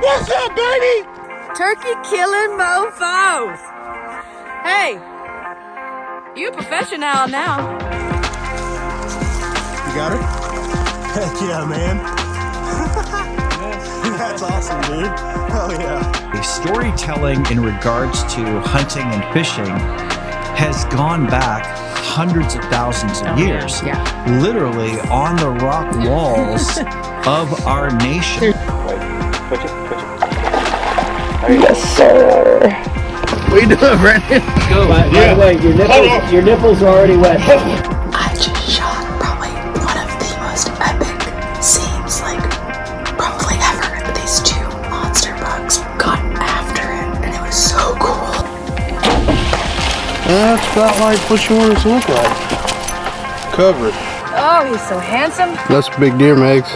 What's up, baby? Turkey killing mofos. Hey, you a professional now. You got her? Heck yeah, man. That's awesome, dude. Hell yeah. Storytelling in regards to hunting and fishing has gone back hundreds of thousands of years. Yeah. Literally on the rock walls of our nation. Push it. Yes, sir. What you doing, Brandon? Go. By the way, your nipples are already wet. I just shot probably one of the most epic scenes, probably ever. These two monster bugs got after it, and it was so cool. That's about like what you want it to look like. Cover it. Oh, he's so handsome. That's a big deer, Megs.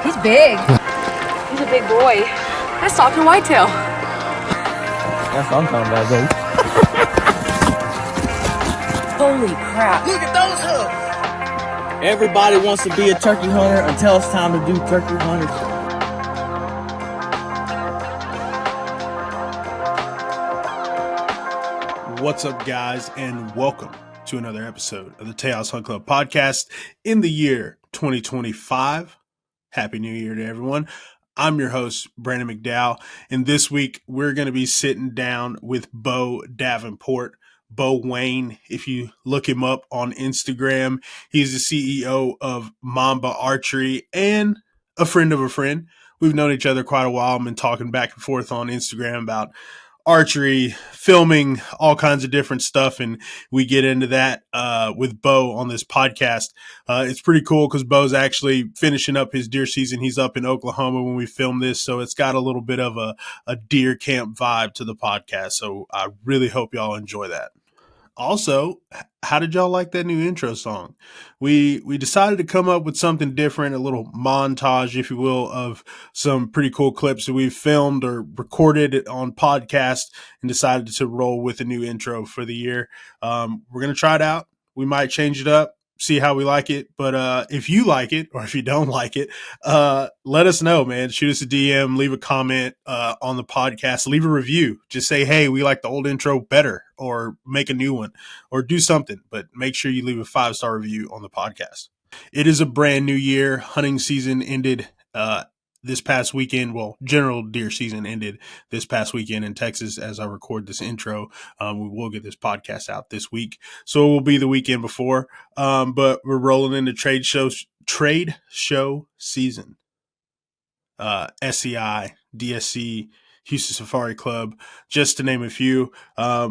He's big. He's a big boy. That's talking whitetail. That's what I'm talking about, baby. Holy crap. Look at those hooves. Everybody wants to be a turkey hunter until it's time to do turkey hunters. What's up, guys, and welcome to another episode of the Tejas Hunt Club Podcast in the year 2025. Happy New Year to everyone. I'm your host, Brandon McDowell, and this week we're going to be sitting down with Bo Davenport. Bo Wayne, if you look him up on Instagram, he's the CEO of Mamba Archery and a friend of a friend. We've known each other quite a while. I've been talking back and forth on Instagram about archery, filming, all kinds of different stuff, and we get into that with Bo on this podcast. It's pretty cool because Bo's actually finishing up his deer season. He's up in Oklahoma when we film this, so it's got a little bit of a deer camp vibe to the podcast, so I really hope y'all enjoy that. Also, how did y'all like that new intro song? We decided to come up with something different, a little montage, if you will, of some pretty cool clips that we've filmed or recorded on podcast and decided to roll with a new intro for the year. We're going to try it out. We might change it up, see how we like it. But if you like it or if you don't like it, let us know, man. Shoot us a DM, leave a comment on the podcast, leave a review. Just say, hey, we like the old intro better, or make a new one, or do something. But make sure you leave a 5-star review on the podcast. It is a brand new year. Hunting season ended this past weekend. Well, general deer season ended this past weekend in Texas as I record this intro. We will get this podcast out this week, so it will be the weekend before. But we're rolling into trade show season. SCI, DSC, Houston Safari Club, just to name a few. A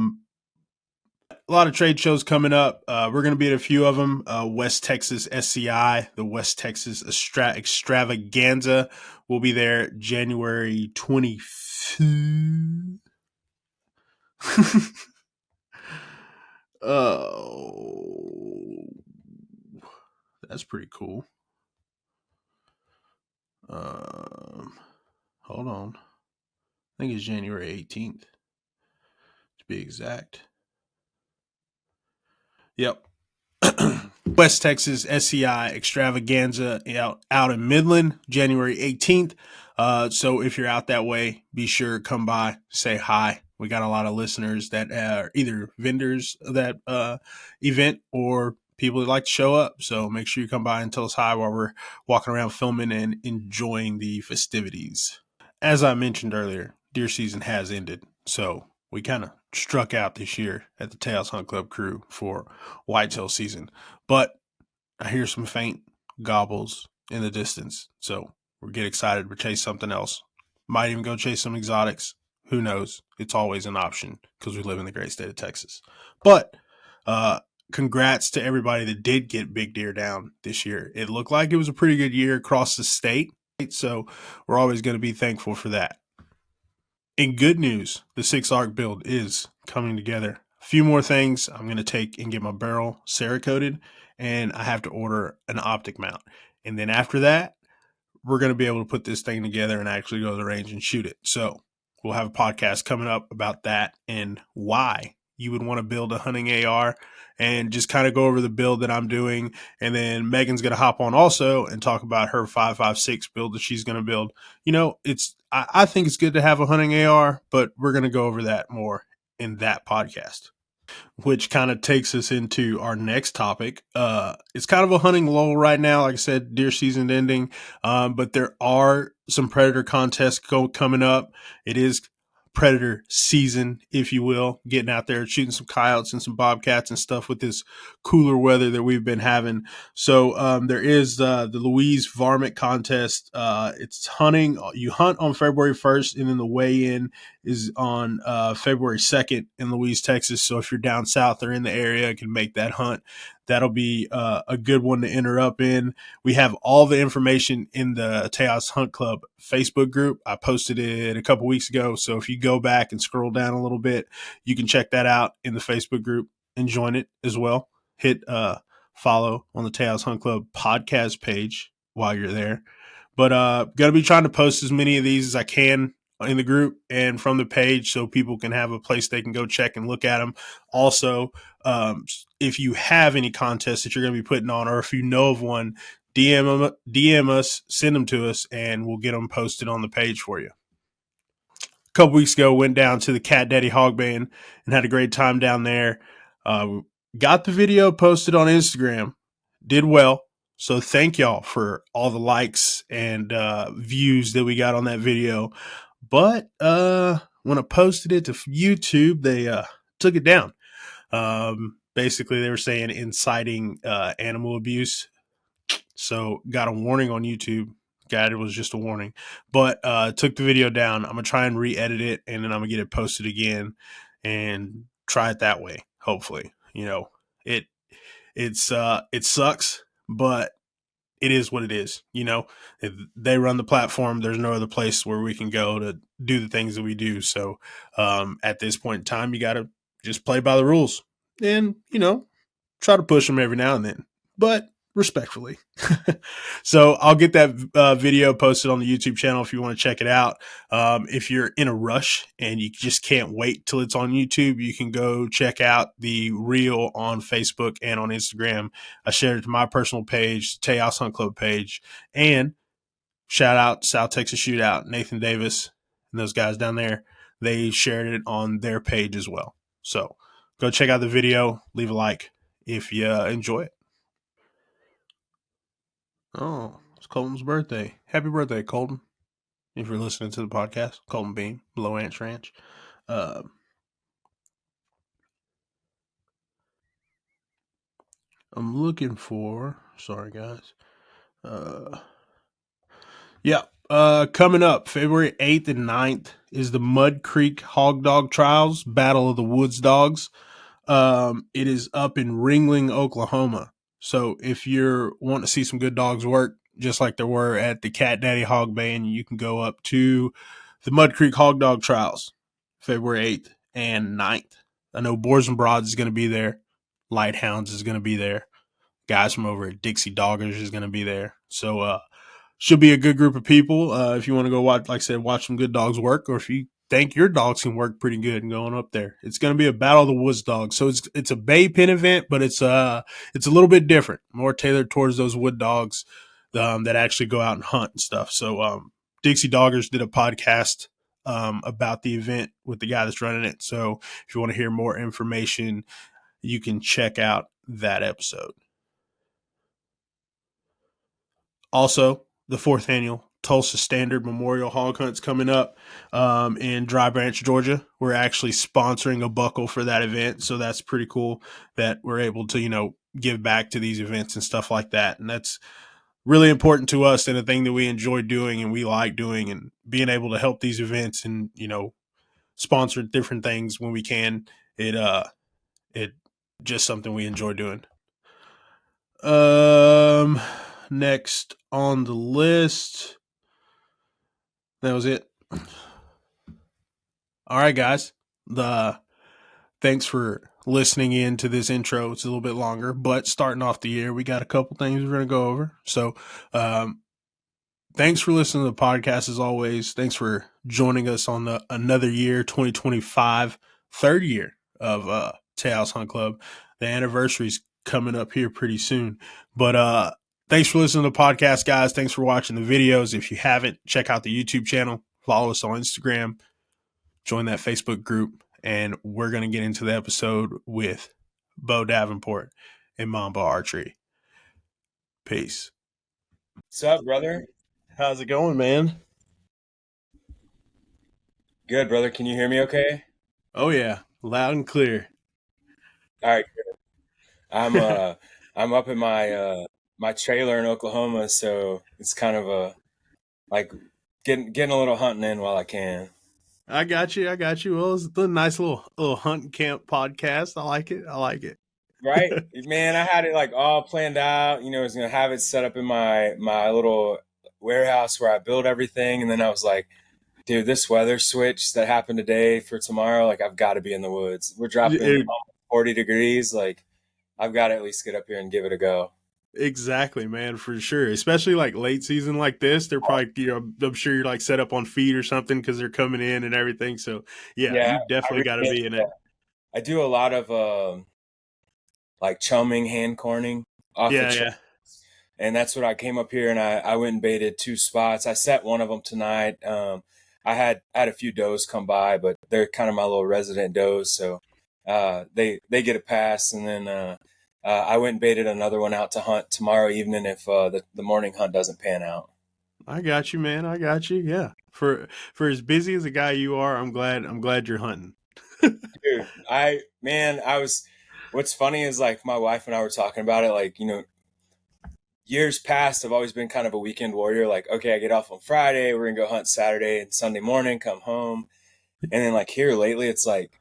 lot of trade shows coming up. We're going to be at a few of them. West Texas SCI, the West Texas Extravaganza, will be there January 25th. Oh, that's pretty cool. Hold on. I think it's January 18th, to be exact. Yep. West Texas SCI Extravaganza out in Midland, January 18th. So if you're out that way, be sure to come by, say hi. We got a lot of listeners that are either vendors of that event or people that like to show up. So make sure you come by and tell us hi while we're walking around filming and enjoying the festivities. As I mentioned earlier, deer season has ended. So we kind of struck out this year at the Tejas Hunt Club crew for whitetail season. But I hear some faint gobbles in the distance. So we're getting excited to chase something else. Might even go chase some exotics. Who knows? It's always an option because we live in the great state of Texas. But congrats to everybody that did get big deer down this year. It looked like it was a pretty good year across the state. So we're always going to be thankful for that. In good news, the 6-arc build is coming together. A few more things I'm going to take and get my barrel Cerakoted, and I have to order an optic mount. And then after that, we're going to be able to put this thing together and actually go to the range and shoot it. So we'll have a podcast coming up about that and why you would want to build a hunting AR, and just kind of go over the build that I'm doing. And then Megan's going to hop on also and talk about her 5.56 build that she's going to build. I think it's good to have a hunting AR, but we're going to go over that more in that podcast, which kind of takes us into our next topic. It's kind of a hunting lull right now. Like I said, deer season ending, but there are some predator contests coming up. It is predator season, if you will, getting out there shooting some coyotes and some bobcats and stuff with this cooler weather that we've been having. So there is the Louise Varmint contest. It's hunting. You hunt on February 1st, and then the weigh-in is on February 2nd in Louise, Texas. So if you're down south or in the area, can make that hunt. That'll be a good one to enter up in. We have all the information in the Tejas Hunt Club Facebook group. I posted it a couple weeks ago. So if you go back and scroll down a little bit, you can check that out in the Facebook group and join it as well. Hit follow on the Tejas Hunt Club podcast page while you're there. But going to be trying to post as many of these as I can in the group and from the page so people can have a place they can go check and look at them. Also, if you have any contests that you're going to be putting on, or if you know of one, DM us, send them to us, and we'll get them posted on the page for you. A couple weeks ago, went down to the Cat Daddy Hog Band and had a great time down there. Got the video posted on Instagram, did well. So thank y'all for all the likes and views that we got on that video. But when I posted it to YouTube, they took it down. Basically, they were saying inciting animal abuse. So got a warning on YouTube. God, it was just a warning. But took the video down. I'm going to try and re-edit it, and then I'm going to get it posted again and try it that way, hopefully. It sucks, but it is what it is. If they run the platform, there's no other place where we can go to do the things that we do. So at this point in time, you got to just play by the rules and, try to push them every now and then, but respectfully. So I'll get that video posted on the YouTube channel if you want to check it out. If you're in a rush and you just can't wait till it's on YouTube, you can go check out the reel on Facebook and on Instagram. I shared it to my personal page, Tejas Hunt Club page, and shout out South Texas Shootout, Nathan Davis and those guys down there. They shared it on their page as well. So go check out the video, leave a like if you enjoy it. Oh, it's Colton's birthday. Happy birthday, Colton. If you're listening to the podcast, Colton Beam, Below Ants Ranch. I'm looking for, sorry guys. Coming up February 8th and 9th is the Mud Creek Hog Dog Trials, Battle of the Woods Dogs. It is up in Ringling, Oklahoma. So if you're wanting to see some good dogs work, just like there were at the Cat Daddy Hog Band, you can go up to the Mud Creek Hog Dog Trials, February 8th and 9th. I know Boars and Broads is going to be there. Lighthounds is going to be there. Guys from over at Dixie Doggers is going to be there. So should be a good group of people. If you want to go watch, like I said, watch some good dogs work, or if you think your dogs can work pretty good and going up there. It's going to be a Battle of the Woods Dogs. So it's a bay pin event, but it's a little bit different, more tailored towards those wood dogs that actually go out and hunt and stuff. So Dixie Doggers did a podcast about the event with the guy that's running it. So if you want to hear more information, you can check out that episode. Also, the 4th annual Tulsa Standard Memorial Hog Hunt's coming up in Dry Branch, Georgia. We're actually sponsoring a buckle for that event, so that's pretty cool that we're able to, give back to these events and stuff like that. And that's really important to us and a thing that we enjoy doing and we like doing, and being able to help these events and, sponsor different things when we can. It just something we enjoy doing. Next on the list, that was it. All right, guys. Thanks for listening in to this intro. It's a little bit longer, but starting off the year, we got a couple things we're going to go over. So, thanks for listening to the podcast as always. Thanks for joining us on another year, 2025, third year of Tejas Hunt Club. The anniversary's coming up here pretty soon. But thanks for listening to the podcast, guys. Thanks for watching the videos. If you haven't, check out the YouTube channel. Follow us on Instagram. Join that Facebook group. And we're going to get into the episode with Bo Davenport and Mamba Archery. Peace. What's up, brother? How's it going, man? Good, brother. Can you hear me okay? Oh, yeah. Loud and clear. All right, good. I'm up in my my trailer in Oklahoma, so it's kind of like getting a little hunting in while I can. I got you. Well, it's a nice little hunting camp podcast. I like it. Right? Man, I had it like all planned out. I was gonna have it set up in my little warehouse where I build everything, and then I was like, dude, this weather switch that happened today for tomorrow, like I've got to be in the woods. We're dropping almost 40 degrees. Like I've got to at least get up here and give it a go. Exactly, man, for sure. Especially like late season like this, they're probably, I'm sure you're like set up on feed or something because they're coming in and everything. So yeah, you definitely got to be in it. I do a lot of like chumming, hand corning off the tree. And that's what I came up here and I went and baited 2 spots. I set one of them tonight. I had a few does come by, but they're kind of my little resident does, so they get a pass. And then I went and baited another one out to hunt tomorrow evening if the morning hunt doesn't pan out. I got you, man. I got you. Yeah. For as busy as a guy you are, I'm glad you're hunting. Dude, what's funny is like my wife and I were talking about it, like, years past, I've always been kind of a weekend warrior. Like, okay, I get off on Friday, we're gonna go hunt Saturday and Sunday morning, come home. And then like here lately, it's like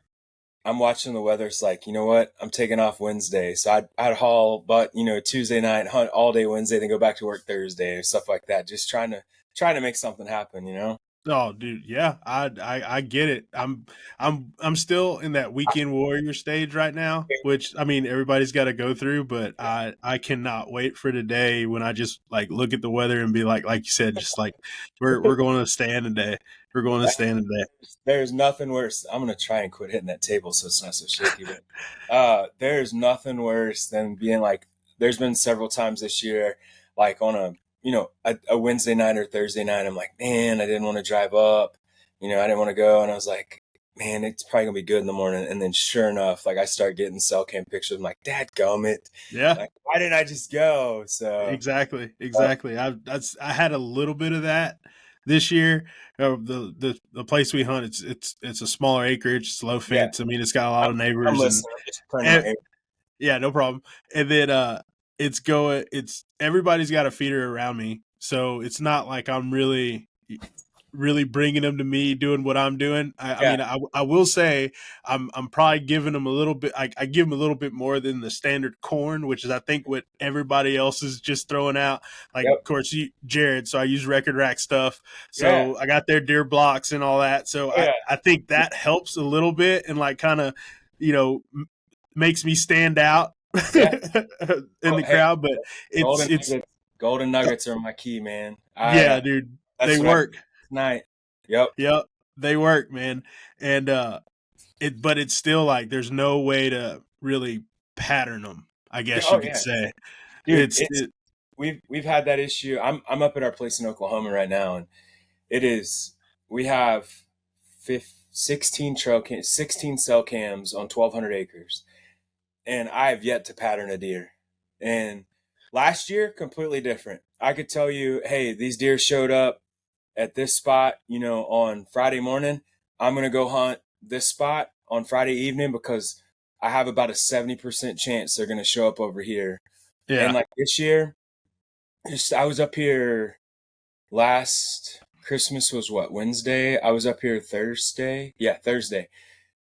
I'm watching the weather. It's like, you know what? I'm taking off Wednesday, so I'd haul, but Tuesday night, hunt all day Wednesday, then go back to work Thursday or stuff like that. Just trying to make something happen. Oh, dude, yeah, I get it. I'm still in that weekend warrior stage right now, which I mean everybody's got to go through. But I cannot wait for the day when I just like look at the weather and be like you said, just like we're going to stand today. We're going to stand today. There's nothing worse. I'm gonna try and quit hitting that table so it's not so shaky. But there's nothing worse than being like. There's been several times this year, like on a Wednesday night or Thursday night, I'm like, man, I didn't want to drive up. I didn't want to go. And I was like, man, it's probably going to be good in the morning. And then sure enough, like I start getting cell cam pictures. I'm like, dadgummit. Yeah. Like, why didn't I just go? So Exactly. I had a little bit of that this year. The place we hunt, it's a smaller acreage. It's low fence. Yeah. I mean, it's got a lot of neighbors. I'm listening. Yeah, no problem. And then, it's everybody's got a feeder around me. So it's not like I'm really bringing them to me doing what I'm doing. I mean, I will say I'm probably giving them a little bit. I give them a little bit more than the standard corn, which is I think what everybody else is just throwing out. Like, Of course, Jared. So I use record rack stuff. So I got their deer blocks and all that. So I think that helps a little bit and like kind of, makes me stand out. In the crowd, but golden nuggets are my key, man. Dude, they work tonight. Yep, they work, man. And but it's still like there's no way to really pattern them, I guess you could say. Dude, we've had that issue. I'm up at our place in Oklahoma right now, and we have 16 cell cams on 1,200 acres. And I have yet to pattern a deer. And last year, completely different. I could tell you, hey, these deer showed up at this spot, on Friday morning. I'm going to go hunt this spot on Friday evening because I have about a 70% chance they're going to show up over here. Yeah. And like this year, I was up here last Christmas was what, Wednesday? I was up here Thursday. Yeah, Thursday.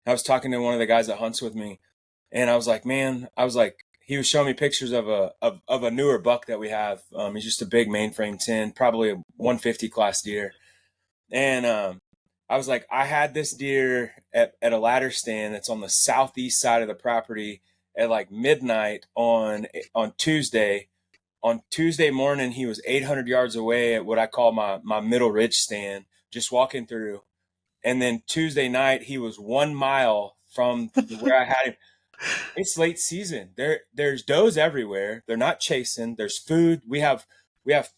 I was talking to one of the guys that hunts with me. And I was like, he was showing me pictures of a newer buck that we have. He's just a big mainframe 10, probably a 150 class deer. And I was like, I had this deer at a ladder stand that's on the southeast side of the property at like midnight on Tuesday. On Tuesday morning, he was 800 yards away at what I call my middle ridge stand, just walking through. And then Tuesday night, he was 1 mile from where I had him. It's late season. There's does everywhere. They're not chasing. There's food. We have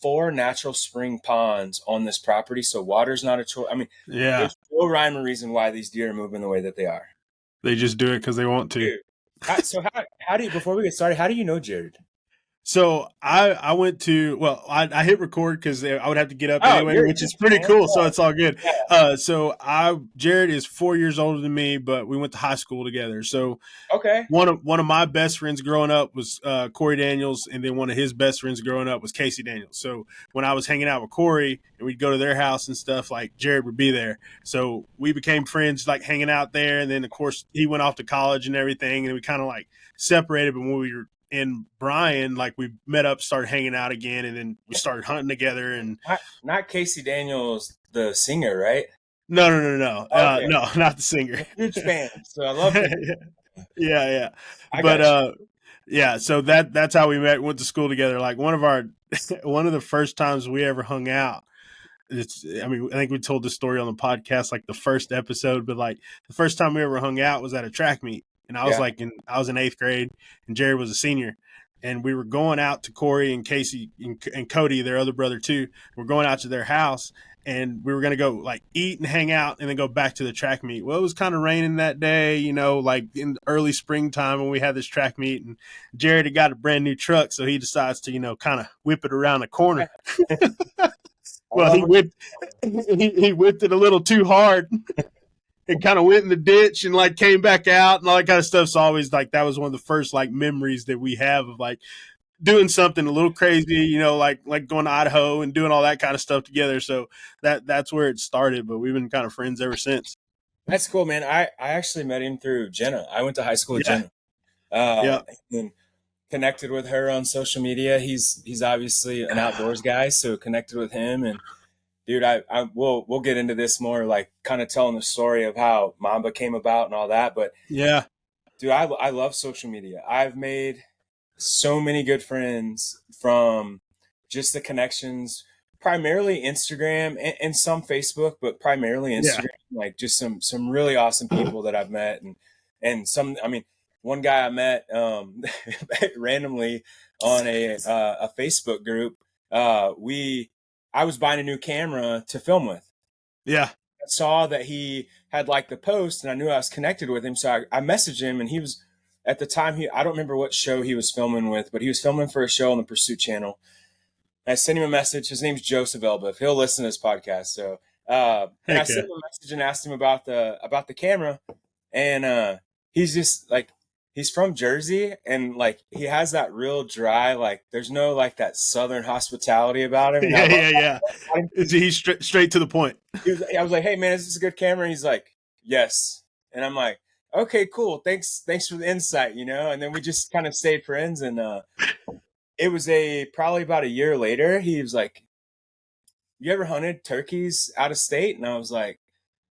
4 natural spring ponds on this property, so water's not a chore. I mean, Yeah, there's no rhyme or reason why these deer are moving the way that they are. they just do it because they want to. Dude, how do you, before we get started, how do you know Jared? So I went to, well, I hit record because I would have to get up anyway, you're- which is pretty cool. So it's all good. Yeah. So Jared is 4 years older than me, but we went to high school together. So Okay. one of my best friends growing up was Corey Daniels, and then one of his best friends growing up was Casey Daniels. So when I was hanging out with Corey and we'd go to their house and stuff, like Jared would be there. So we became friends, like hanging out there. And then of course he went off to college and everything, and we kind of like separated. But when we were in Bryan, like we met up, started hanging out again, and then we started hunting together. And Not Casey Daniels, the singer, right? no, Okay. no, not the singer. Huge fan. So I love it. yeah. I But got yeah. So that's how we met. Went to school together. Like one of the first times we ever hung out. I think we told this story on the podcast, like the first episode. But like the first time we ever hung out was at a track meet, and I was I was in 8th grade, and Jared was a senior. And we were going out to Corey and Casey and Cody, their other brother too. We're going out to their house, and we were going to go like eat and hang out and then go back to the track meet. Well, it was kind of raining that day, like in early springtime when we had this track meet, and Jared had got a brand new truck. So he decides to, kind of whip it around the corner. Well, he whipped it a little too hard and kind of went in the ditch and like came back out and all that kind of stuff. So always like that was one of the first like memories that we have of like doing something a little crazy, like going to Idaho and doing all that kind of stuff together. So that's where it started, but we've been kind of friends ever since. That's cool, man. I actually met him through Jenna. I went to high school with Jenna. And connected with her on social media. He's obviously an outdoors guy, so connected with him. And dude, we'll get into this more, like kind of telling the story of how Mamba came about and all that. But yeah, dude, I love social media. I've made so many good friends from just the connections, primarily Instagram and some Facebook, but primarily Instagram. Like just some really awesome people that I've met, and some. I mean, one guy I met randomly on a Facebook group. I was buying a new camera to film with. Yeah. I saw that he had liked the post, and I knew I was connected with him. So I messaged him, and he was, at the time, I don't remember what show he was filming with, but he was filming for a show on the Pursuit channel. I sent him a message. His name's Joseph Elba. He'll listen to this podcast. So, and I sent him a message and asked him about the camera, and he's just like, he's from Jersey, and like he has that real dry, like there's no like that Southern hospitality about him. Yeah. He's straight to the point. I was like, hey man, is this a good camera? And he's like, yes. And I'm like, okay, cool. Thanks for the insight, And then we just kind of stayed friends. And it was probably about a year later, he was like, you ever hunted turkeys out of state? And I was like,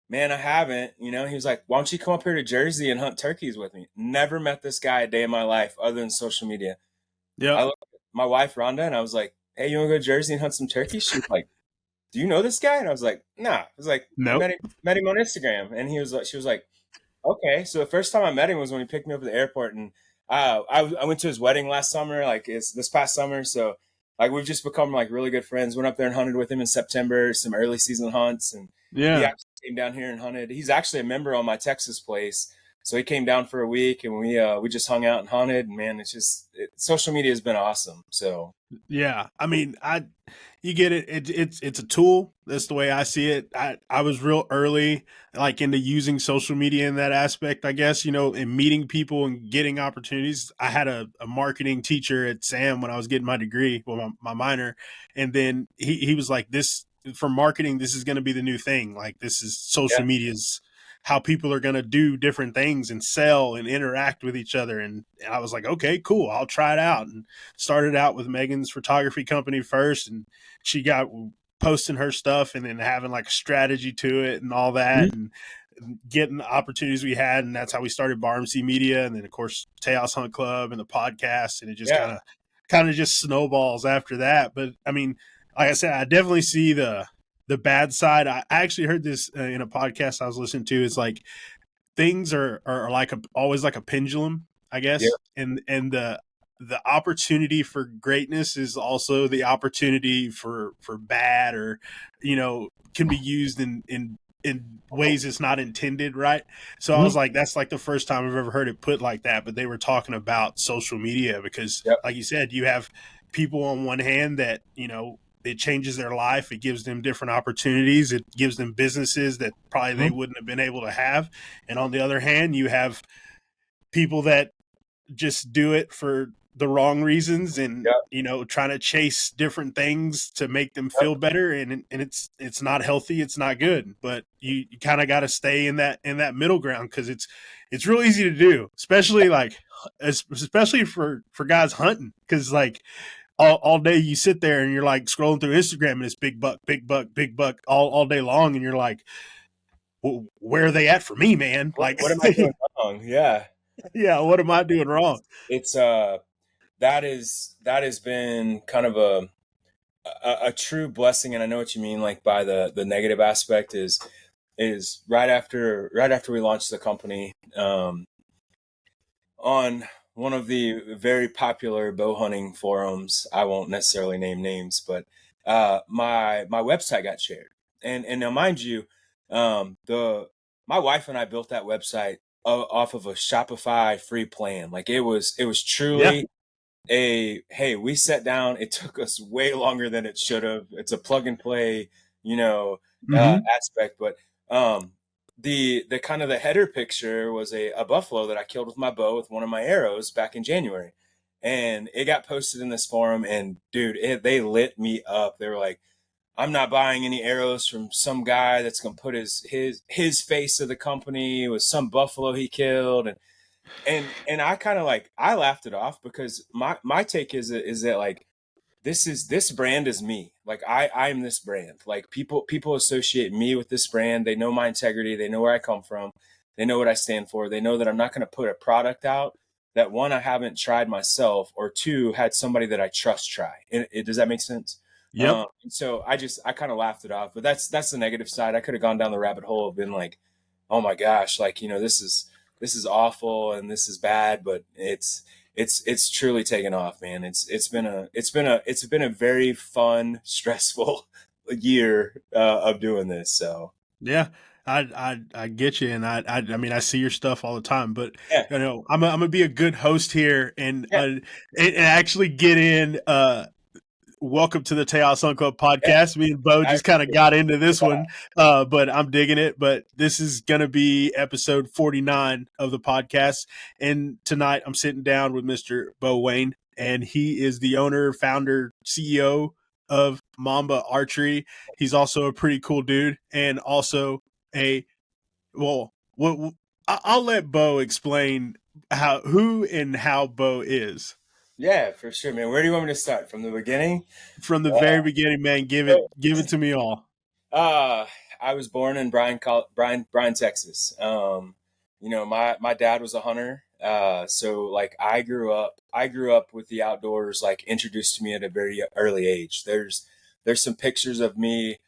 man, I haven't. He was like, why don't you come up here to Jersey and hunt turkeys with me? Never met this guy a day in my life other than social media. Yeah. I looked at my wife, Rhonda, and I was like, hey, you want to go to Jersey and hunt some turkeys? She was like, do you know this guy? And I was like, nah. I was like, no. I met him on Instagram. And she was like, okay. So the first time I met him was when he picked me up at the airport. And I went to his wedding last summer, like it's this past summer. So like we've just become like really good friends. Went up there and hunted with him in September, some early season hunts. And he actually came down here and hunted. He's actually a member on my Texas place. So he came down for a week, and we just hung out and hunted. And man, social media has been awesome. So yeah, I mean, you get it. It's a tool. That's the way I see it. I was real early, like into using social media in that aspect, I guess, and meeting people and getting opportunities. I had a marketing teacher at SAM when I was getting my degree, well, my minor, and then he was like, this for marketing, this is going to be the new thing. Like this is social media's how people are going to do different things and sell and interact with each other. And I was like, okay, cool. I'll try it out. And started out with Megan's photography company first. And she got posting her stuff and then having like a strategy to it and all that, and getting the opportunities we had. And that's how we started Bar MC Media. And then of course, Tejas Hunt Club and the podcast. And it just kind of just snowballs after that. But I mean, like I said, I definitely see the bad side. I actually heard this in a podcast I was listening to. It's like things are like always like a pendulum, I guess. Yeah. And the opportunity for greatness is also the opportunity for bad, or can be used in ways it's not intended, right? So I was like, that's like the first time I've ever heard it put like that. But they were talking about social media because, Yep. like you said, you have people on one hand that it changes their life. It gives them different opportunities. It gives them businesses that probably they wouldn't have been able to have. And on the other hand, you have people that just do it for the wrong reasons and trying to chase different things to make them feel better, and it's not healthy, it's not good. But you kind of got to stay in that middle ground, because it's real easy to do, especially for guys hunting, because like all day you sit there and you're like scrolling through Instagram and it's big buck, big buck, big buck all day long, and you're like, well, where are they at for me, man? Like, What am I doing wrong? Yeah. Yeah, what am I doing wrong? It's that has been kind of a true blessing, and I know what you mean. Like, by the negative aspect is right after we launched the company, on one of the very popular bow hunting forums. I won't necessarily name names, but my website got shared, and now mind you, my wife and I built that website off of a Shopify free plan. Like, it was truly hey, we sat down. It took us way longer than it should have. It's a plug and play, aspect. But the kind of the header picture was a buffalo that I killed with my bow with one of my arrows back in January. And it got posted in this forum, and dude, they lit me up. They were like, I'm not buying any arrows from some guy that's going to put his face of the company with some buffalo he killed. And I kind of like, I laughed it off, because my take is that like, this brand is me. Like, I'm this brand. Like, people associate me with this brand. They know my integrity. They know where I come from. They know what I stand for. They know that I'm not going to put a product out that, one, I haven't tried myself, or two, had somebody that I trust try. Does that make sense? Yep. So I kind of laughed it off, but that's the negative side. I could have gone down the rabbit hole of being like, oh my gosh, like, this is awful and this is bad, but it's truly taken off, man. It's been a very fun, stressful year of doing this. So yeah, I get you, and I mean, I see your stuff all the time, but yeah. I'm gonna be a good host here and actually get in. Welcome to the Tejas Hunt Club Podcast. Me and Bo just kind of got into this one, but I'm digging it. But this is going to be episode 49 of the podcast. And tonight I'm sitting down with Mr. Bo Wayne, and he is the owner, founder, CEO of Mamba Archery. He's also a pretty cool dude, and also I'll let Bo explain who and how Bo is. Yeah, for sure, man. Where do you want me to start? From the beginning? From the very beginning, man. Give it to me all. I was born in Bryan, Texas. My dad was a hunter. So like, I grew up with the outdoors, like, introduced to me at a very early age. There's some pictures of me,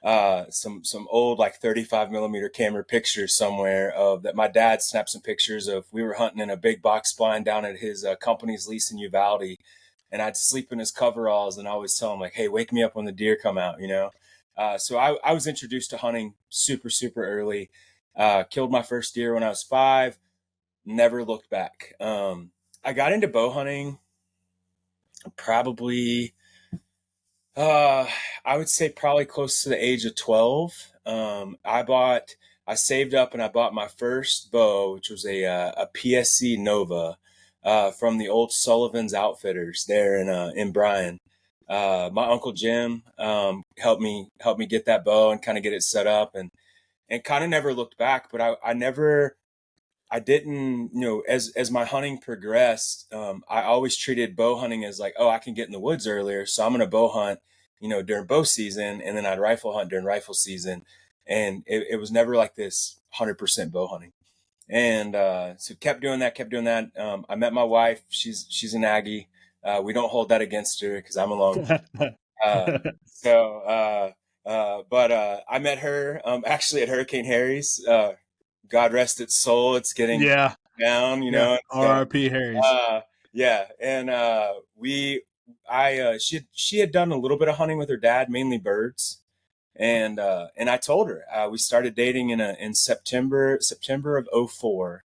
some old, like, 35 millimeter camera pictures somewhere of that. My dad snapped some pictures of, we were hunting in a big box blind down at his company's lease in Uvalde, and I'd sleep in his coveralls, and I always tell him, like, hey, wake me up when the deer come out, So I was introduced to hunting super, super early. Killed my first deer when I was 5, never looked back. I got into bow hunting probably, I would say probably close to the age of 12. I saved up and I bought my first bow, which was a PSC Nova, from the old Sullivan's Outfitters there in Bryan. My Uncle Jim, helped me get that bow and kind of get it set up, and kind of never looked back. But I didn't, as my hunting progressed, I always treated bow hunting as like, oh, I can get in the woods earlier, so I'm going to bow hunt, during bow season, and then I'd rifle hunt during rifle season. And it was never like this 100% bow hunting. And so kept doing that. I met my wife. She's an Aggie. We don't hold that against her because I'm alone. But I met her actually at Hurricane Harry's God rest its soul. It's getting Yeah. down, you Yeah. know. So, R.I.P. Harry's. yeah, and she had done a little bit of hunting with her dad, mainly birds, and I told her we started dating in September of '04,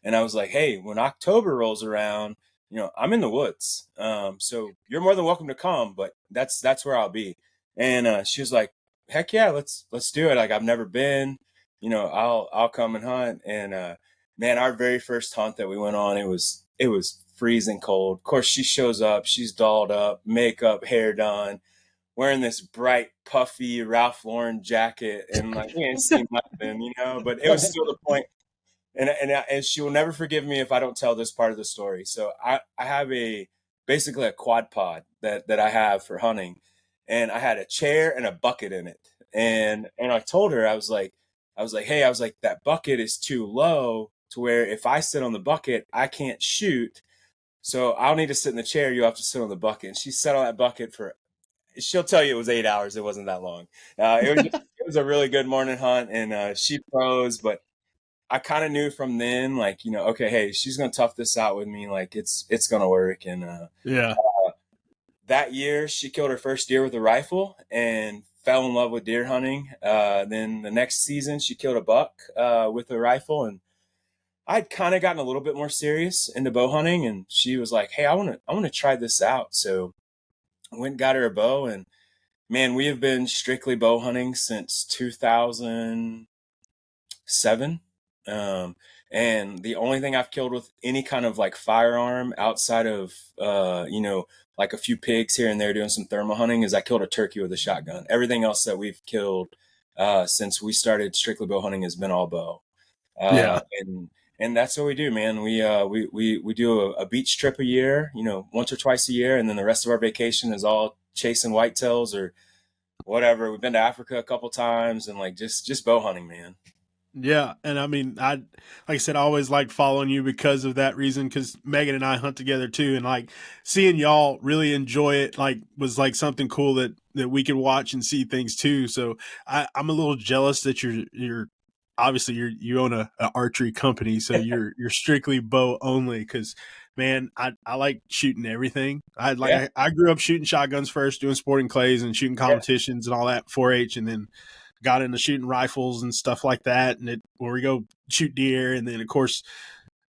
and I was like, hey, when October rolls around, you know, I'm in the woods, so you're more than welcome to come, but that's where I'll be. And she was like, heck yeah, let's do it. Like, I've never been, you know, I'll come and hunt. And man, our very first hunt that we went on, it was freezing cold. Of course, she shows up, she's dolled up, makeup, hair done, wearing this bright, puffy Ralph Lauren jacket, and like, we ain't seen nothing, you know. But it was still the point. And she will never forgive me if I don't tell this part of the story. So I have basically a quad pod that I have for hunting, and I had a chair and a bucket in it. And I told her, I was like, hey, I was like, that bucket is too low to where if I sit on the bucket, I can't shoot. So I'll need to sit in the chair. You have to sit on the bucket. And she sat on that bucket for, she'll tell you it was 8 hours. It wasn't that long. It was a really good morning hunt, and she froze, but I kind of knew from then, like, you know, okay, hey, she's going to tough this out with me. Like, it's going to work. And Yeah. that year she killed her first deer with a rifle and fell in love with deer hunting. Then the next season she killed a buck with a rifle, and I'd kind of gotten a little bit more serious into bow hunting, and she was like, hey, I want to try this out. So I went and got her a bow, and man, we have been strictly bow hunting since 2007. And the only thing I've killed with any kind of like firearm outside of, you know, like a few pigs here and there doing some thermal hunting is I killed a turkey with a shotgun. Everything else that we've killed, since we started strictly bow hunting has been all bow. Yeah. And that's what we do, man. We do a beach trip a year, you know, once or twice a year. And then the rest of our vacation is all chasing whitetails or whatever. We've been to Africa a couple times, and like, just bow hunting, man. Yeah, and I mean, like I said, I always liked following you because of that reason. Because Megan and I hunt together too, and like seeing y'all really enjoy it, like was like something cool that we could watch and see things too. So I'm a little jealous that you're obviously you own a archery company, so you're strictly bow only. Because man, I like shooting everything. Yeah. I grew up shooting shotguns first, doing sporting clays and shooting competitions and all that 4-H, and then got into shooting rifles and stuff like that, and where we go shoot deer, and then of course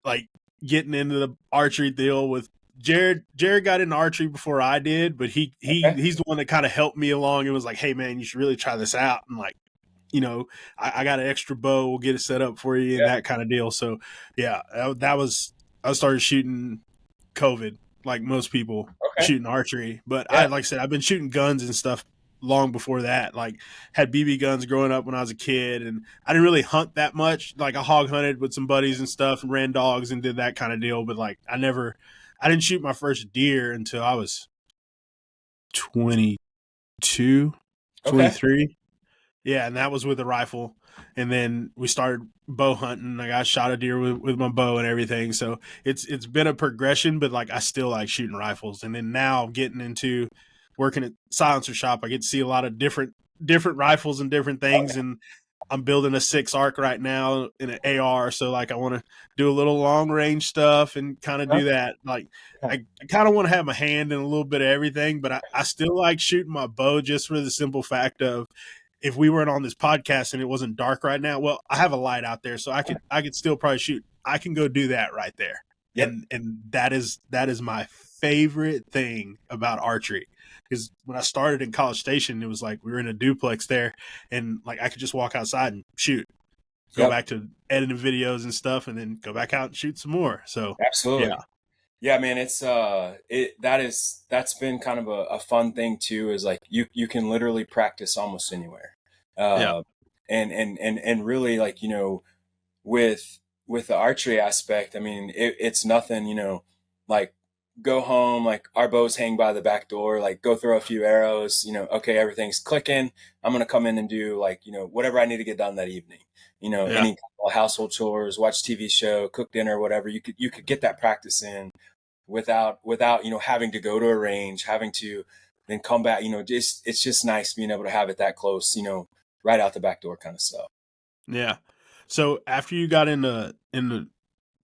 like getting into the archery deal with Jared. Jared got into archery before I did, but he's the one that kind of helped me along and was like, hey man, you should really try this out, and like, you know, I got an extra bow, we'll get it set up for you, and that kind of deal. So yeah, I started shooting COVID like most people shooting archery, but I, like I said, I've been shooting guns and stuff long before that. Like, had BB guns growing up when I was a kid, and I didn't really hunt that much. Like, I hog hunted with some buddies and stuff and ran dogs and did that kind of deal, but like I didn't shoot my first deer until I was 22, 23. Yeah, and that was with a rifle. And then we started bow hunting. Like, I shot a deer with my bow and everything. So it's been a progression, but like I still like shooting rifles. And then now getting into working at silencer shop, I get to see a lot of different rifles and different things. And I'm building a 6 arc right now in an AR. So like I want to do a little long range stuff and kind of do that. Like I kind of want to have my hand in a little bit of everything, but I still like shooting my bow just for the simple fact of, if we weren't on this podcast and it wasn't dark right now, well, I have a light out there, so I could still probably shoot. I can go do that right there. Yep. And that is my favorite thing about archery. Because when I started in College Station, it was like we were in a duplex there, and like I could just walk outside and shoot, go back to editing videos and stuff, and then go back out and shoot some more. So absolutely. Yeah, man, it's that's been kind of a fun thing too, is like you can literally practice almost anywhere. And really, like, you know, with the archery aspect, I mean, it's nothing, you know, like go home, like our bows hang by the back door, like go throw a few arrows, you know, okay, everything's clicking. I'm going to come in and do, like, you know, whatever I need to get done that evening, you know, any household chores, watch TV show, cook dinner, whatever. You could get that practice in without, you know, having to go to a range, having to then come back, you know, it's just nice being able to have it that close, you know, right out the back door kind of stuff. Yeah. So after you got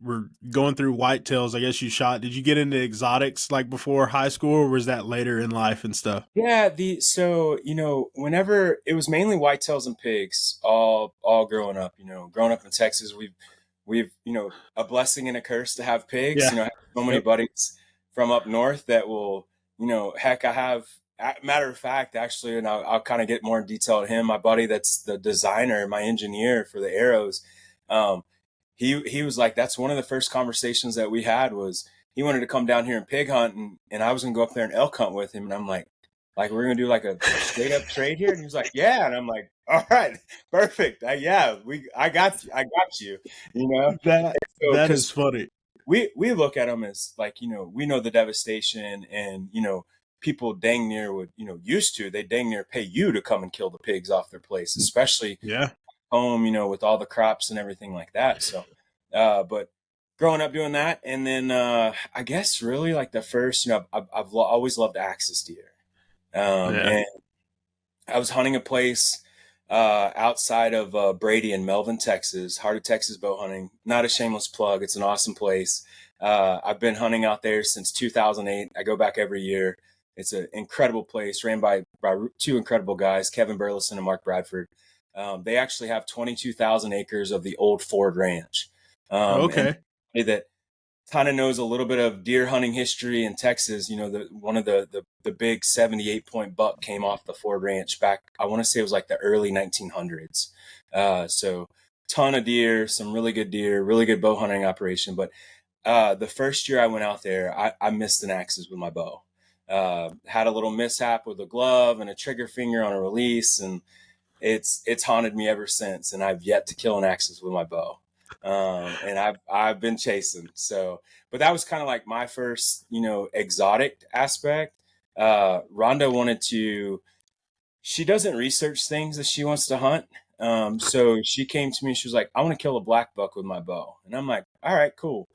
we're going through whitetails, I guess you shot. Did you get into exotics like before high school, or was that later in life and stuff? Yeah, whenever it was mainly whitetails and pigs, all growing up, growing up in Texas, we've a blessing and a curse to have pigs. Yeah. I have so many Yep. buddies from up north that will, heck, I have, matter of fact, actually, and I'll kind of get more in detail to him. My buddy that's the designer, my engineer for the arrows, he was like, that's one of the first conversations that we had was he wanted to come down here and pig hunt, and I was gonna go up there and elk hunt with him, and I'm like we're gonna do like a straight up trade here, and he was like, yeah, and I'm like, all right, perfect, I got you, That is funny. we look at them as like, we know the devastation, and people dang near would they dang near pay you to come and kill the pigs off their place, especially home, with all the crops and everything like that. So, but growing up doing that, and then I guess really like the first, I've always loved axis deer, and I was hunting a place outside of Brady in Melvin, Texas, Heart of Texas bow hunting. Not a shameless plug; it's an awesome place. I've been hunting out there since 2008. I go back every year. It's an incredible place, ran by two incredible guys, Kevin Burleson and Mark Bradford. They actually have 22,000 acres of the old Ford Ranch. Okay. And that kind of knows a little bit of deer hunting history in Texas. One of the big 78-point buck came off the Ford Ranch back, I want to say it was like the early 1900s. So ton of deer, some really good deer, really good bow hunting operation. But the first year I went out there, I missed an axis with my bow. Had a little mishap with a glove and a trigger finger on a release, and it's haunted me ever since, and I've yet to kill an axis with my bow. And I've been chasing. So, but that was kind of like my first, exotic aspect. Rhonda she doesn't research things that she wants to hunt. So she came to me, she was like, I want to kill a black buck with my bow. And I'm like, all right, cool.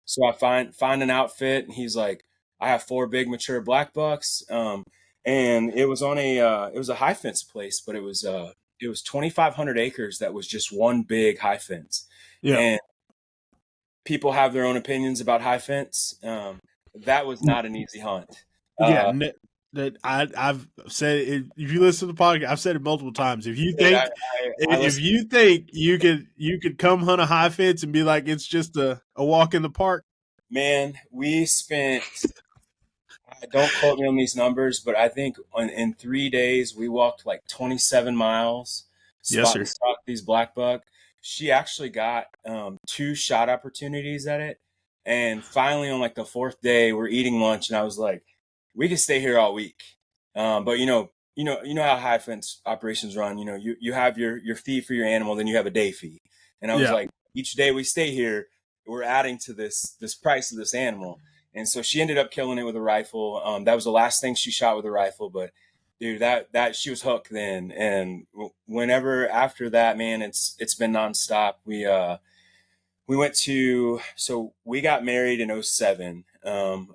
So I find an outfit, and he's like, I have 4 big mature black bucks. And it was on it was a high fence place, but it was 2,500 acres. That was just one big high fence. Yeah. And people have their own opinions about high fence. That was not an easy hunt. That I've said it, if you listen to the podcast, I've said it multiple times. If you think you could come hunt a high fence and be like it's just a walk in the park, man, we spent. Don't quote me on these numbers, but I think in 3 days we walked like 27 miles. Yes, sir. Stock these black buck. She actually got 2 shot opportunities at it, and finally on like the 4th day, we're eating lunch, and I was like, we could stay here all week. But you know how high fence operations run. You have your fee for your animal, then you have a day fee. And I was like, each day we stay here, we're adding to this price of this animal. And so she ended up killing it with a rifle. That was the last thing she shot with a rifle, but dude, that she was hooked then. And whenever after that, man, it's been nonstop. We got married in 2007.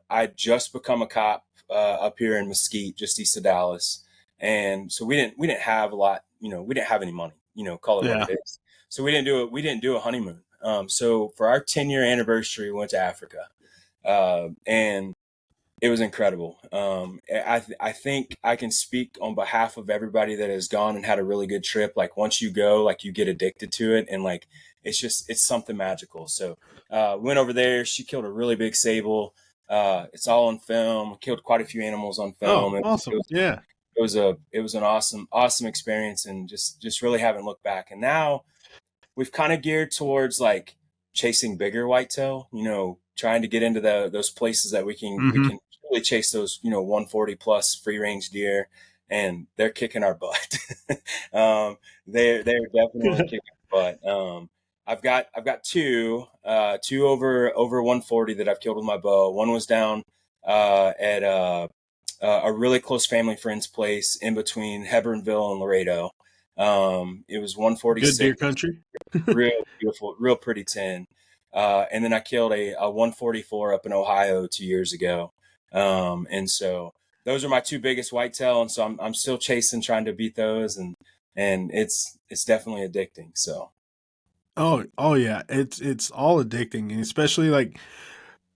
I'd just become a cop up here in Mesquite, just east of Dallas. And so we didn't have a lot, we didn't have any money, call it what it is. So we didn't do a honeymoon. So for our 10-year anniversary, we went to Africa. And it was incredible. I think I can speak on behalf of everybody that has gone and had a really good trip. Like once you go, like you get addicted to it, and like it's something magical. So went over there. She killed a really big sable. It's all on film. Killed quite a few animals on film. Oh, awesome! It was an awesome experience, and just really haven't looked back. And now we've kind of geared towards like chasing bigger whitetail. Trying to get into those places that we can really chase those 140 plus free range deer, and they're kicking our butt. They're definitely kicking our butt. I've got two over 140 that I've killed with my bow. One was down at a really close family friend's place in between Hebronville and Laredo. It was 146. Good deer country. Real beautiful, real pretty 10. And then I killed a 144 up in Ohio 2 years ago. And so those are my 2 biggest whitetail. And so I'm still chasing, trying to beat those. And it's definitely addicting. So. Oh yeah, it's all addicting, and especially like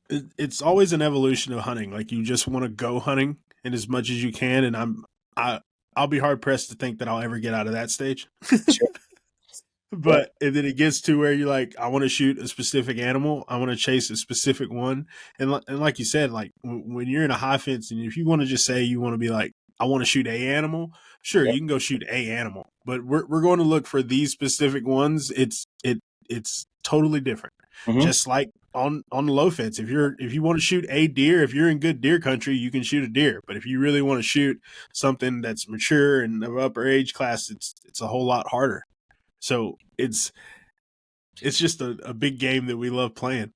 it's always an evolution of hunting. Like you just want to go hunting and as much as you can, and I I'll be hard pressed to think that I'll ever get out of that stage. Sure. Yeah. But and then it gets to where you're like, I want to shoot a specific animal, I want to chase a specific one, and like you said, like when you're in a high fence, and if you want to just say you want to be like, I want to shoot a animal, sure, Yeah. you can go shoot a animal, but we're going to look for these specific ones. It's totally different. Mm-hmm. Just like on the low fence, if you want to shoot a deer, if you're in good deer country, you can shoot a deer. But if you really want to shoot something that's mature and of upper age class, it's a whole lot harder. So it's just a big game that we love playing.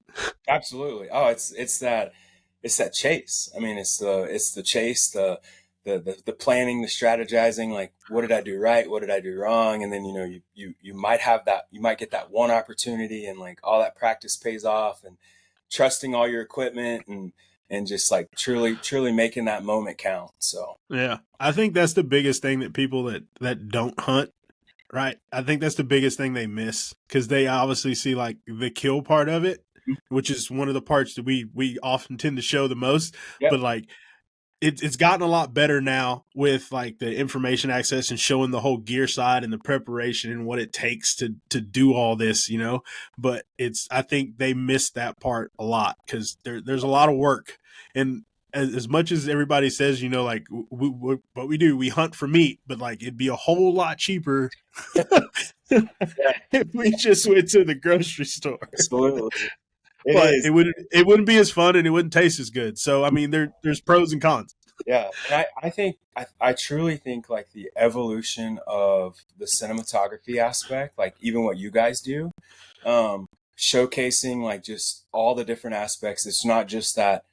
Absolutely. Oh, it's that chase. I mean, it's the chase, the planning, the strategizing. Like, what did I do right? What did I do wrong? And then you might have that. You might get that one opportunity, and like all that practice pays off, and trusting all your equipment, and just like truly making that moment count. So Yeah, I think that's the biggest thing that people that don't hunt. Right. I think that's the biggest thing they miss because they obviously see like the kill part of it, which is one of the parts that we often tend to show the most. yep. But like it's gotten a lot better now with like the information access and showing the whole gear side and the preparation and what it takes to do all this, you know. But I think they miss that part a lot because there's a lot of work. And as much as everybody says, you know, like what we do, we hunt for meat, but like it'd be a whole lot cheaper if we just went to the grocery store. Absolutely. But it wouldn't be as fun and it wouldn't taste as good. So I mean, there's pros and cons. Yeah, and I think I truly think like the evolution of the cinematography aspect, like even what you guys do, showcasing like just all the different aspects. It's not just that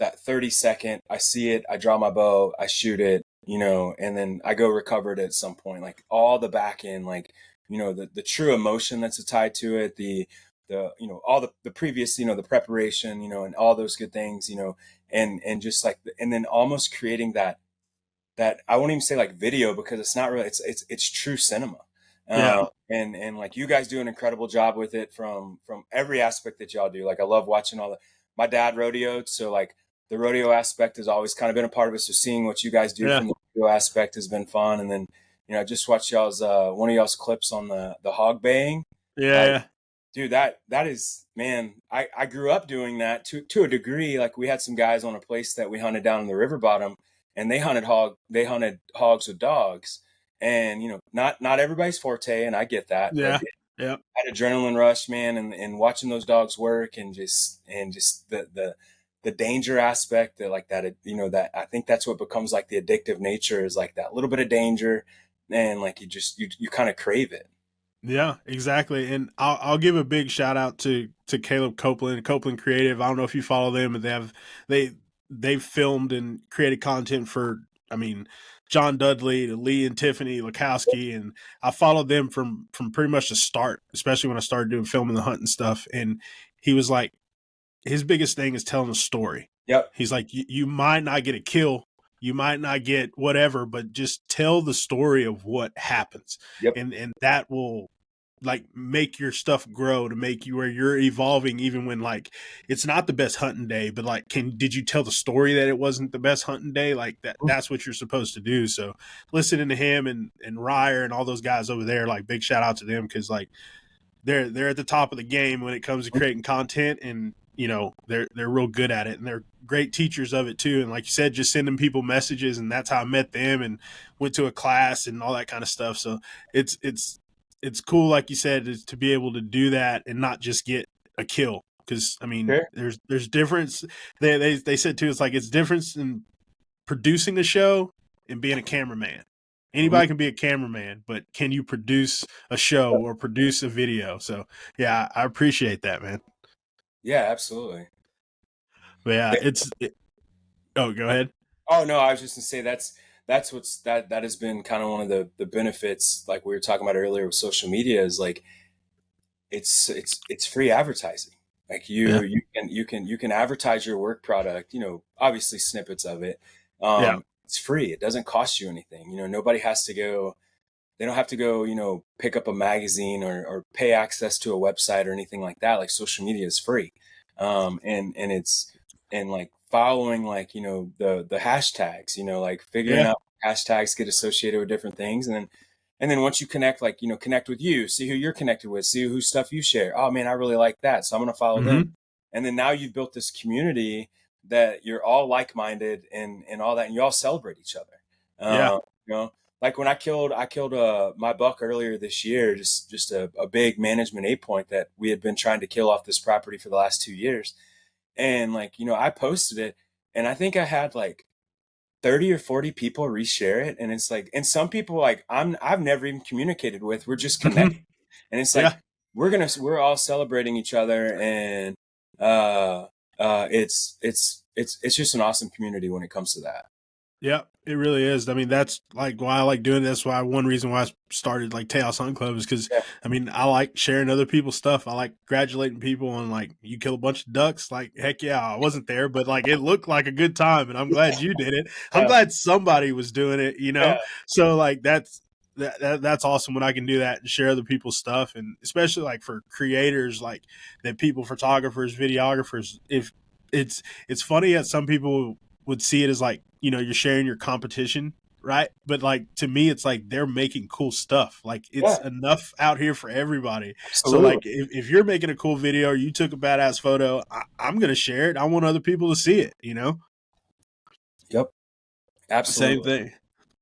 30-second, I see it, I draw my bow, I shoot it, and then I go recover it at some point. Like all the back end, like, the true emotion that's tied to it, the all the previous, the preparation, and all those good things, and just like, and then almost creating that I won't even say like video because it's not really, it's true cinema. Yeah. And like you guys do an incredible job with it from every aspect that y'all do. Like I love watching my dad rodeoed. So like the rodeo aspect has always kind of been a part of it. So seeing what you guys do from the rodeo aspect has been fun. And then, I just watched y'all's, one of y'all's clips on the hog baying. Yeah. Dude, that is, man, I grew up doing that to a degree. Like we had some guys on a place that we hunted down in the river bottom, and they hunted hogs with dogs. And, not everybody's forte, and I get that. Yeah. But Yeah. that adrenaline rush, man, and watching those dogs work and just the danger aspect that like that, that I think that's what becomes like the addictive nature is like that little bit of danger, and like you kind of crave it. Yeah, exactly. And I'll give a big shout out to Caleb Copeland Creative. I don't know if you follow them, but they've filmed and created content for, I mean, John Dudley to Lee and Tiffany Lukowski, and I followed them from pretty much the start, especially when I started doing filming the hunting stuff. And he was like, his biggest thing is telling a story. Yep. He's like, you might not get a kill, you might not get whatever, but just tell the story of what happens. Yep. And that will like make your stuff grow to make you where you're evolving, even when like it's not the best hunting day, but like, did you tell the story that it wasn't the best hunting day? Like that's what you're supposed to do. So listening to him and Ryer and all those guys over there, like big shout out to them. Cause like they're at the top of the game when it comes to creating content, and they're real good at it, and they're great teachers of it too. And like you said, just sending people messages, and that's how I met them and went to a class and all that kind of stuff. So it's cool, like you said, is to be able to do that and not just get a kill. Because I mean, there's difference. They said too, it's like it's difference in producing a show and being a cameraman. Anybody can be a cameraman, but can you produce a show or produce a video? So yeah, I appreciate that, man. Yeah, absolutely. But yeah, oh, go ahead. Oh no, I was just gonna say that has been kind of one of the benefits, like we were talking about earlier with social media, is like it's free advertising. Like you can advertise your work product, obviously snippets of it. It's free. It doesn't cost you anything. Nobody has to go they don't have to go, you know, pick up a magazine or pay access to a website or anything like that. Like social media is free. And it's, and like following, like, you know, the hashtags, you know, like figuring Yeah. out hashtags get associated with different things. And then once you connect, like, you know, connect with you, see who you're connected with, see whose stuff you share. Oh man, I really like that. So I'm going to follow them. And then now you've built this community that you're all like-minded and all that, and you all celebrate each other. Yeah. You know, like when I killed my buck earlier this year, just a big management 8-point that we had been trying to kill off this property for the last 2 years. And like, you know, I posted it, and I think I had like 30 or 40 people reshare it. And it's like, and some people like I've never even communicated with, we're just connected. And it's like, Yeah. we're all celebrating each other. And it's just an awesome community when it comes to that. Yeah, it really is. I mean, that's like why I like doing this. Why one reason why I started like Tejas Hunt Club is because, Yeah. I mean, I like sharing other people's stuff. I like congratulating people on like, you kill a bunch of ducks. Like, heck yeah, I wasn't there, but like it looked like a good time, and I'm glad you did it. I'm Yeah. glad somebody was doing it, you know? Yeah. So like that's awesome when I can do that and share other people's stuff, and especially like for creators, like that, people, photographers, videographers. If it's funny that some people would see it as like, you know, you're sharing your competition, right? But like to me, it's like they're making cool stuff. Like it's enough out here for everybody. Absolutely. So like if you're making a cool video or you took a badass photo, I'm gonna share it. I want other people to see it, you know? Yep. Absolutely. Same thing.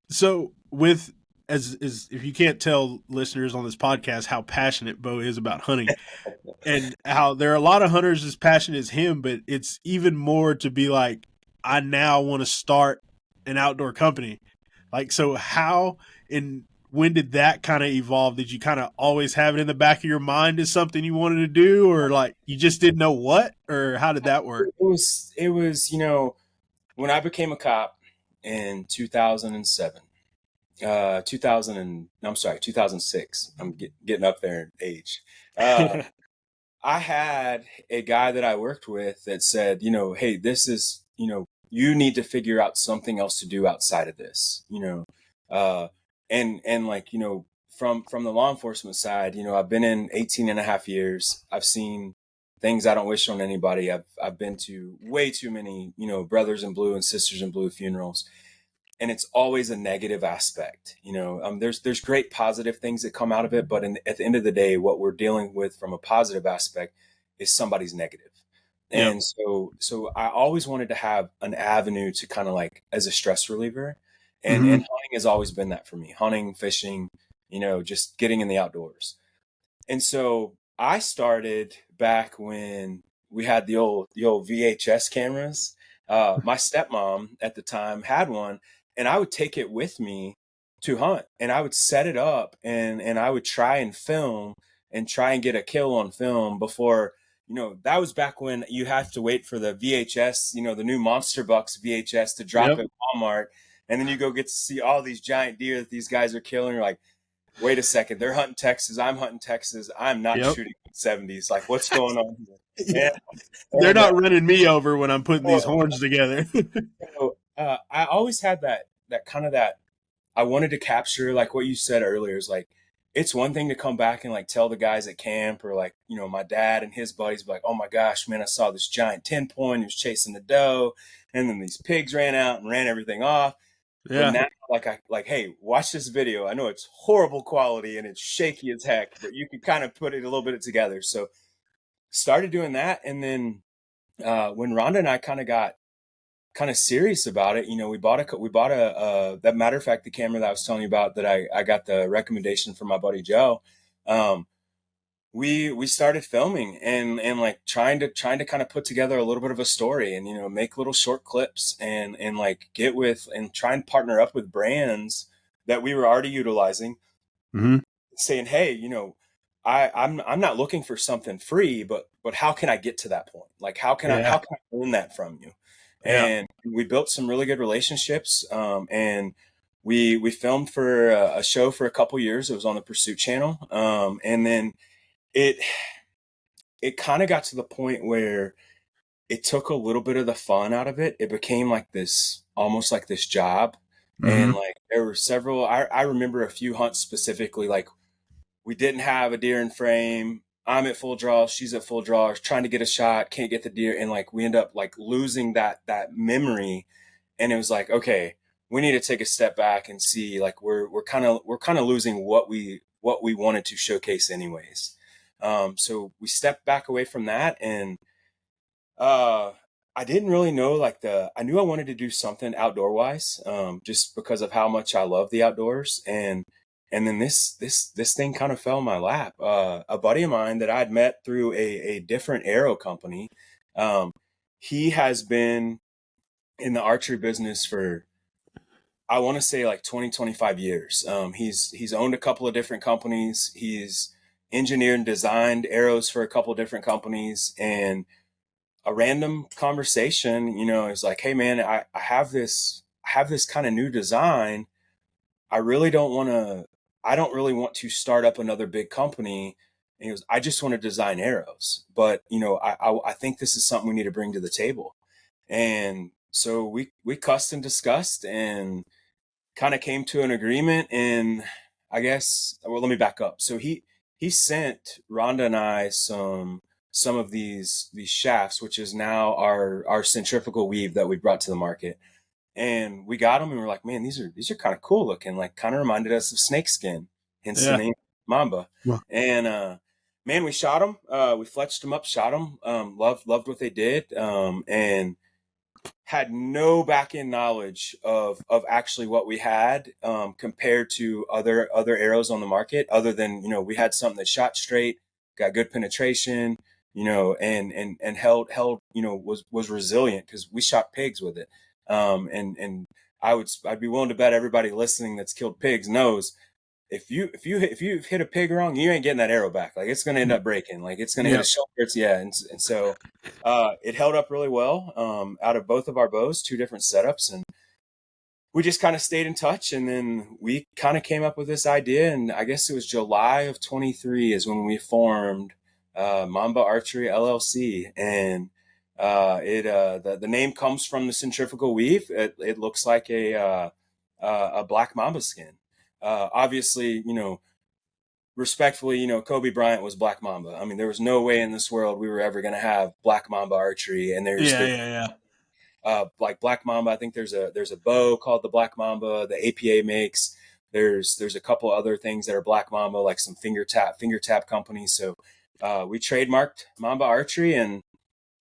So with as if you can't tell listeners on this podcast how passionate Bo is about hunting, and how there are a lot of hunters as passionate as him, but it's even more to be like, I now want to start an outdoor company. Like, so how and when did that kind of evolve? Did you kind of always have it in the back of your mind as something you wanted to do, or like you just didn't know what, or how did that work? It was, you know, when I became a cop in 2007, 2006, I'm getting up there in age. I had a guy that I worked with that said, you know, hey, this is, you know, you need to figure out something else to do outside of this, you know, and like, you know, from the law enforcement side, you know, I've been in 18 and a half years. I've seen things I don't wish on anybody. I've been to way too many, you know, brothers in blue and sisters in blue funerals. And it's always a negative aspect, you know. There's great positive things that come out of it, but at the end of the day, what we're dealing with from a positive aspect is somebody's negative. And so I always wanted to have an avenue to kind of like as a stress reliever, and hunting has always been that for me. Hunting, fishing, you know, just getting in the outdoors. And so I started back when we had the old VHS cameras. My stepmom at the time had one. And I would take it with me to hunt, and I would set it up, and I would try and film and try and get a kill on film before, you know, that was back when you have to wait for the VHS, you know, the new Monster Bucks VHS to drop at Walmart. And then you go get to see all these giant deer that these guys are killing. You're like, wait a second, they're hunting Texas. I'm hunting Texas. I'm not shooting 70s. Like, what's going on here? They're not running me over when I'm putting these horns together. So, I always had that kind of that I wanted to capture, like what you said earlier, is like, it's one thing to come back and like tell the guys at camp, or like, you know, my dad and his buddies be like, oh my gosh, man, I saw this giant 10-point, he was chasing the doe, and then these pigs ran out and ran everything off. But now, like, hey, watch this video. I know it's horrible quality and it's shaky as heck, but you can kind of put it a little bit together. So started doing that. And then when Rhonda and I kind of got serious about it, you know, we bought that matter of fact, the camera that I was telling you about that I got the recommendation from my buddy Joe. We started filming and like trying to kind of put together a little bit of a story, and, you know, make little short clips and like get with and try and partner up with brands that we were already utilizing, saying, hey, you know, I'm not looking for something free, but how can I get to that point? Like, how can I learn that from you? And we built some really good relationships. And we filmed for a show for a couple years. It was on the Pursuit channel. And then it kind of got to the point where it took a little bit of the fun out of it. It became like this, almost like this job. And like there were several, I remember a few hunts specifically, like we didn't have a deer in frame. I'm at full draw, she's at full draw, trying to get a shot, can't get the deer. And like we end up like losing that memory. And it was like, okay, we need to take a step back and see, like we're kind of losing what we wanted to showcase anyways. So we stepped back away from that, and I didn't really know like I knew I wanted to do something outdoor wise, just because of how much I love the outdoors. And then this thing kind of fell in my lap. A buddy of mine that I'd met through a different arrow company, he has been in the archery business for, I want to say like 25 years. He's owned a couple of different companies. He's engineered and designed arrows for a couple of different companies. And a random conversation, is like, hey man, I have this kind of new design. I don't really want to start up another big company. And he goes, I just want to design arrows, but I think this is something we need to bring to the table. And so we cussed and discussed and kind of came to an agreement. And I guess, well, let me back up. So he sent Rhonda and I some of these shafts, which is now our centrifugal weave that we brought to the market. And we got them and we're like, man, these are kind of cool looking, like kind of reminded us of snakeskin, hence the name Mamba. Wow. And man, we shot them, we fletched them up, shot them, loved what they did, and had no back end knowledge of actually what we had, compared to other arrows on the market, other than, we had something that shot straight, got good penetration, and held, was resilient, because we shot pigs with it. And I'd be willing to bet everybody listening that's killed pigs knows if you hit a pig wrong, you ain't getting that arrow back. Like it's going to end up breaking, like it's going to hit a shoulder. And so, it held up really well, out of both of our bows, 2 different setups. And we just kind of stayed in touch. And then we kind of came up with this idea. And I guess it was July of 23 is when we formed, Mamba Archery LLC. And the name comes from the centrifugal weave. It looks like a black mamba skin. Obviously, respectfully, Kobe Bryant was black mamba. I mean, there was no way in this world we were ever going to have black mamba archery. And there's like black mamba. I think there's a bow called the black mamba the APA makes. There's a couple other things that are black mamba, like some finger tap companies. So we trademarked Mamba Archery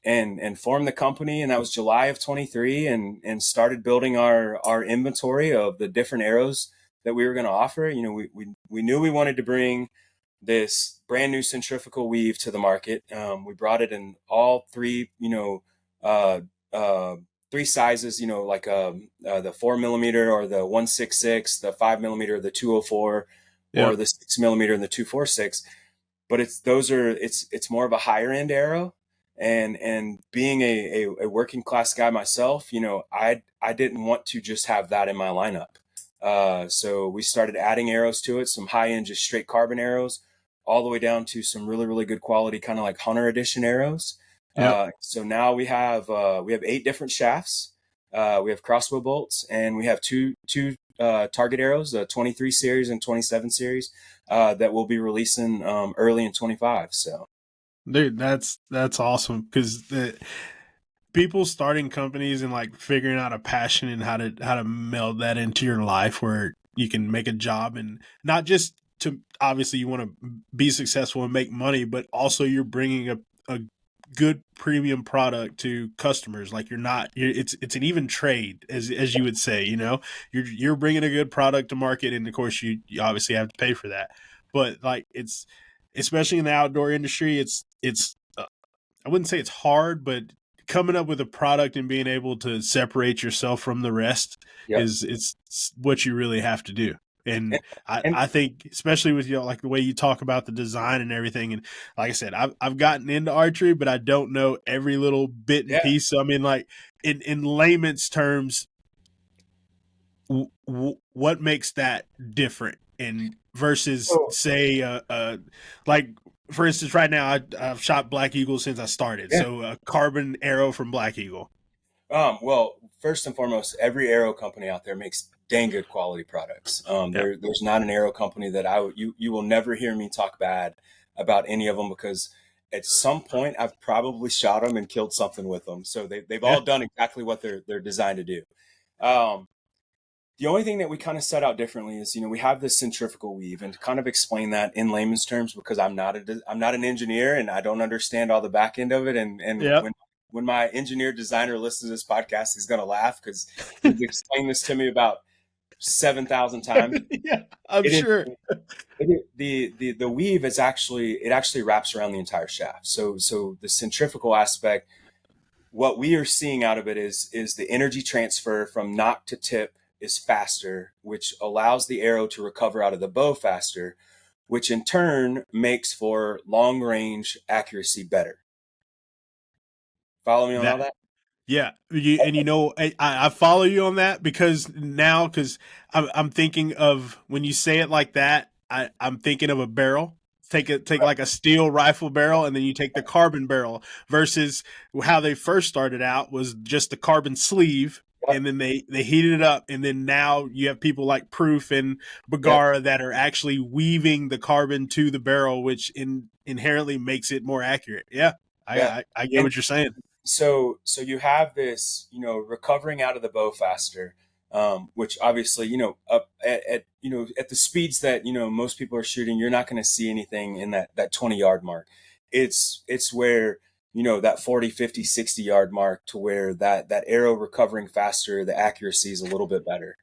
and formed the company. And that was July of 23, and started building our inventory of the different arrows that we were going to offer. We knew we wanted to bring this brand new centrifugal weave to the market. We brought it in all 3, 3 sizes, like the 4mm or the 166, the 5mm, the 204, or the 6mm and the 246. But it's more of a higher end arrow. And being a working class guy myself, I didn't want to just have that in my lineup. So we started adding arrows to it, some high end, just straight carbon arrows, all the way down to some really, really good quality, kind of like hunter edition arrows. So now we have 8 different shafts. We have crossbow bolts, and we have two target arrows, the 23 series and 27 series, that we'll be releasing, early in 25. So. Dude, that's awesome, because people starting companies and like figuring out a passion and how to meld that into your life where you can make a job, and not just to, obviously you want to be successful and make money, but also you're bringing a good premium product to customers. Like it's an even trade, as you would say. You're bringing a good product to market, and of course you obviously have to pay for that. But like it's, especially in the outdoor industry, it's I wouldn't say it's hard, but coming up with a product and being able to separate yourself from the rest it's what you really have to do. And I think, especially with like the way you talk about the design and everything, and like I said, I've gotten into archery, but I don't know every little bit and piece. So I mean, like in layman's terms, what makes that different, and versus say like, for instance, right now I've shot Black Eagle since I started. So a carbon arrow from Black Eagle. Well, first and foremost, every arrow company out there makes dang good quality products. There's not an arrow company that you will never hear me talk bad about any of them, because at some point I've probably shot them and killed something with them. So they've all done exactly what they're designed to do. The only thing that we kind of set out differently is, we have this centrifugal weave, and to kind of explain that in layman's terms, because I'm not an engineer and I don't understand all the back end of it. And when my engineer designer listens to this podcast, he's going to laugh, because he's explained this to me about 7,000 times. Yeah, I'm sure. The weave is actually wraps around the entire shaft. So the centrifugal aspect, what we are seeing out of it is the energy transfer from nock to tip is faster, which allows the arrow to recover out of the bow faster, which in turn makes for long range accuracy better. Follow me on all that? Yeah. I follow you on that, because I'm thinking of, when you say it like that, I'm thinking of a barrel. Take like a steel rifle barrel, and then you take the carbon barrel, versus how they first started out was just the carbon sleeve. And then they heated it up, and then now you have people like Proof and Bagara that are actually weaving the carbon to the barrel, which inherently makes it more accurate. Yeah, I get what you're saying. So you have this, recovering out of the bow faster, which obviously, up at the speeds that, most people are shooting, you're not going to see anything in that 20-yard mark. It's where, that 40, 50, 60-yard mark, to where that arrow recovering faster, the accuracy is a little bit better.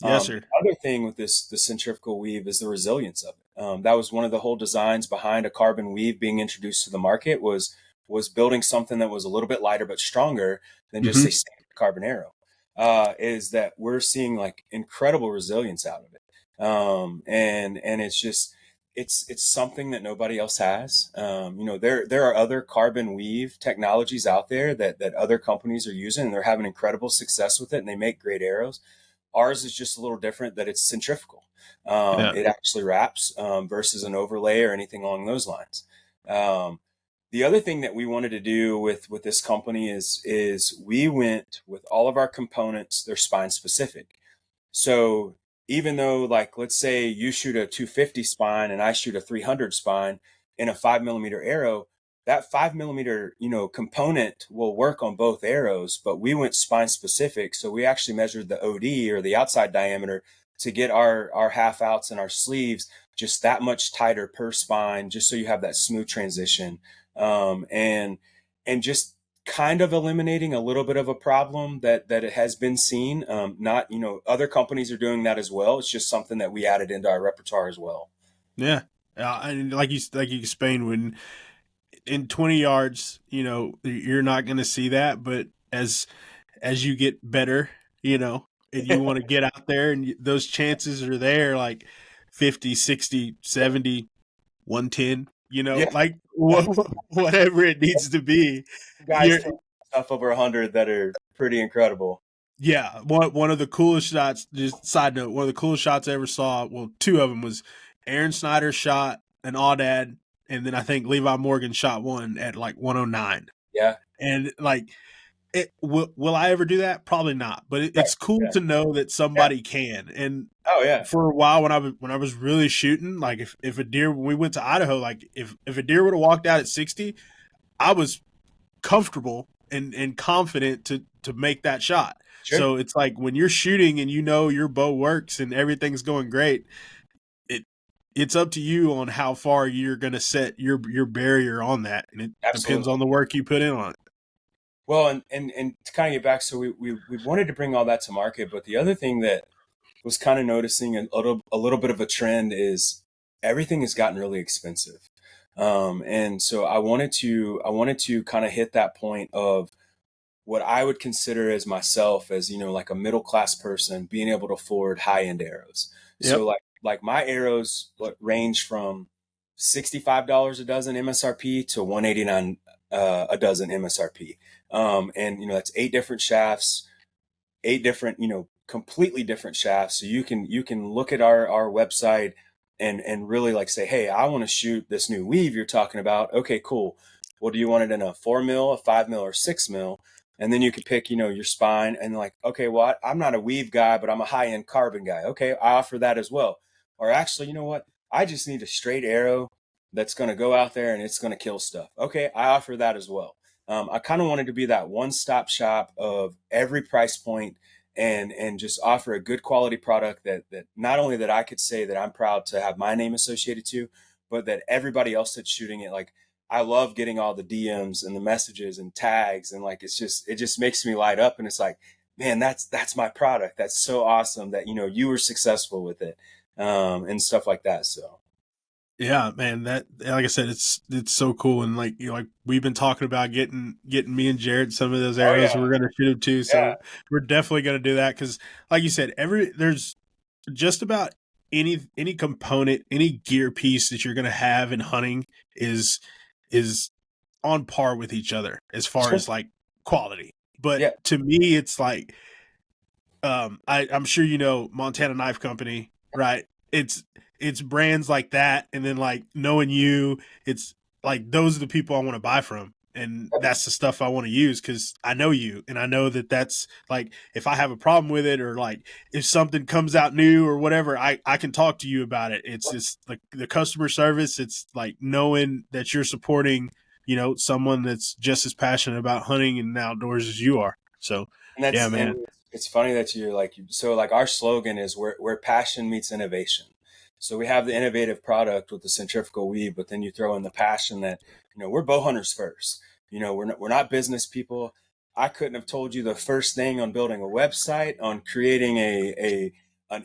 Yes, sir. The other thing with the centrifugal weave is the resilience of it. That was one of the whole designs behind a carbon weave being introduced to the market, was building something that was a little bit lighter but stronger than just a standard carbon arrow. Is that we're seeing like incredible resilience out of it. And it's just, it's something that nobody else has. There are other carbon weave technologies out there that other companies are using, and they're having incredible success with it, and they make great arrows. Ours is just a little different, that it's centrifugal. It actually wraps, versus an overlay or anything along those lines. The other thing that we wanted to do with this company is we went with all of our components, they're spine specific. So even though, like, let's say you shoot a 250 spine and I shoot a 300 spine in a 5mm arrow, that 5mm, component will work on both arrows, but we went spine specific. So we actually measured the OD, or the outside diameter, to get our half outs and our sleeves just that much tighter per spine, just so you have that smooth transition. And just kind of eliminating a little bit of a problem that it has been seen. Not, other companies are doing that as well. It's just something that we added into our repertoire as well. Yeah. And like you explained, when in 20 yards, you're not going to see that, but as you get better, and you want to get out there, and those chances are there, like 50, 60, 70, 110, like whatever it needs to be. Guys, stuff over 100 that are pretty incredible. Yeah, one of the coolest shots. Just side note, one of the coolest shots I ever saw. Well, two of them was Aaron Snyder shot an aoudad, and then I think Levi Morgan shot one at like 109. Yeah, and like, will I ever do that? Probably not. But it's cool to know that somebody can. And for a while when I was really shooting, like if a deer, when we went to Idaho, like if a deer would have walked out at 60, I was comfortable and confident to make that shot. Sure. So it's like when you're shooting and your bow works and everything's going great, it's up to you on how far you're going to set your barrier on that, and it depends on the work you put in on it. Well, and to kind of get back, so we wanted to bring all that to market, but the other thing that was kind of noticing a little bit of a trend is everything has gotten really expensive, and so I wanted to kind of hit that point of what I would consider as myself as like a middle class person being able to afford high end arrows. Yep. So like my arrows range from $65 a dozen MSRP to $189 a dozen MSRP. And that's 8 different shafts, 8 different, completely different shafts. So you can look at our website and really like say, hey, I want to shoot this new weave you're talking about. Okay, cool. Well, do you want it in a 4 mil, a 5 mil, or 6 mil? And then you could pick, your spine and like, okay, well, I'm not a weave guy, but I'm a high-end carbon guy. Okay, I offer that as well. Or actually, you know what? I just need a straight arrow that's going to go out there and it's going to kill stuff. Okay, I offer that as well. I kind of wanted to be that one-stop shop of every price point and just offer a good quality product that not only that I could say that I'm proud to have my name associated to, but that everybody else that's shooting it, like, I love getting all the DMs and the messages and tags, and like it just makes me light up, and it's like, man, that's my product. That's so awesome that you were successful with it, and stuff like that. So Yeah, man, that, like I said, it's so cool. And like, like we've been talking about getting me and Jared some of those arrows. yeah, We're going to shoot them too. So yeah, we're definitely going to do that. Cause like you said, there's just about any component, any gear piece that you're going to have in hunting is on par with each other as far as like quality. But yeah, to me, it's like, I'm sure Montana Knife Company, right? It's brands like that, and then like knowing you, it's like those are the people I want to buy from, and that's the stuff I want to use because I know you, and I know that's like if I have a problem with it or like if something comes out new or whatever, I can talk to you about it. It's like the customer service. It's like knowing that you're supporting someone that's just as passionate about hunting and outdoors as you are. So and yeah, man. it's funny that you're like, so like our slogan is where passion meets innovation. So we have the innovative product with the centrifugal weave, but then you throw in the passion that, we're bow hunters first. We're not business people. I couldn't have told you the first thing on building a website, on creating an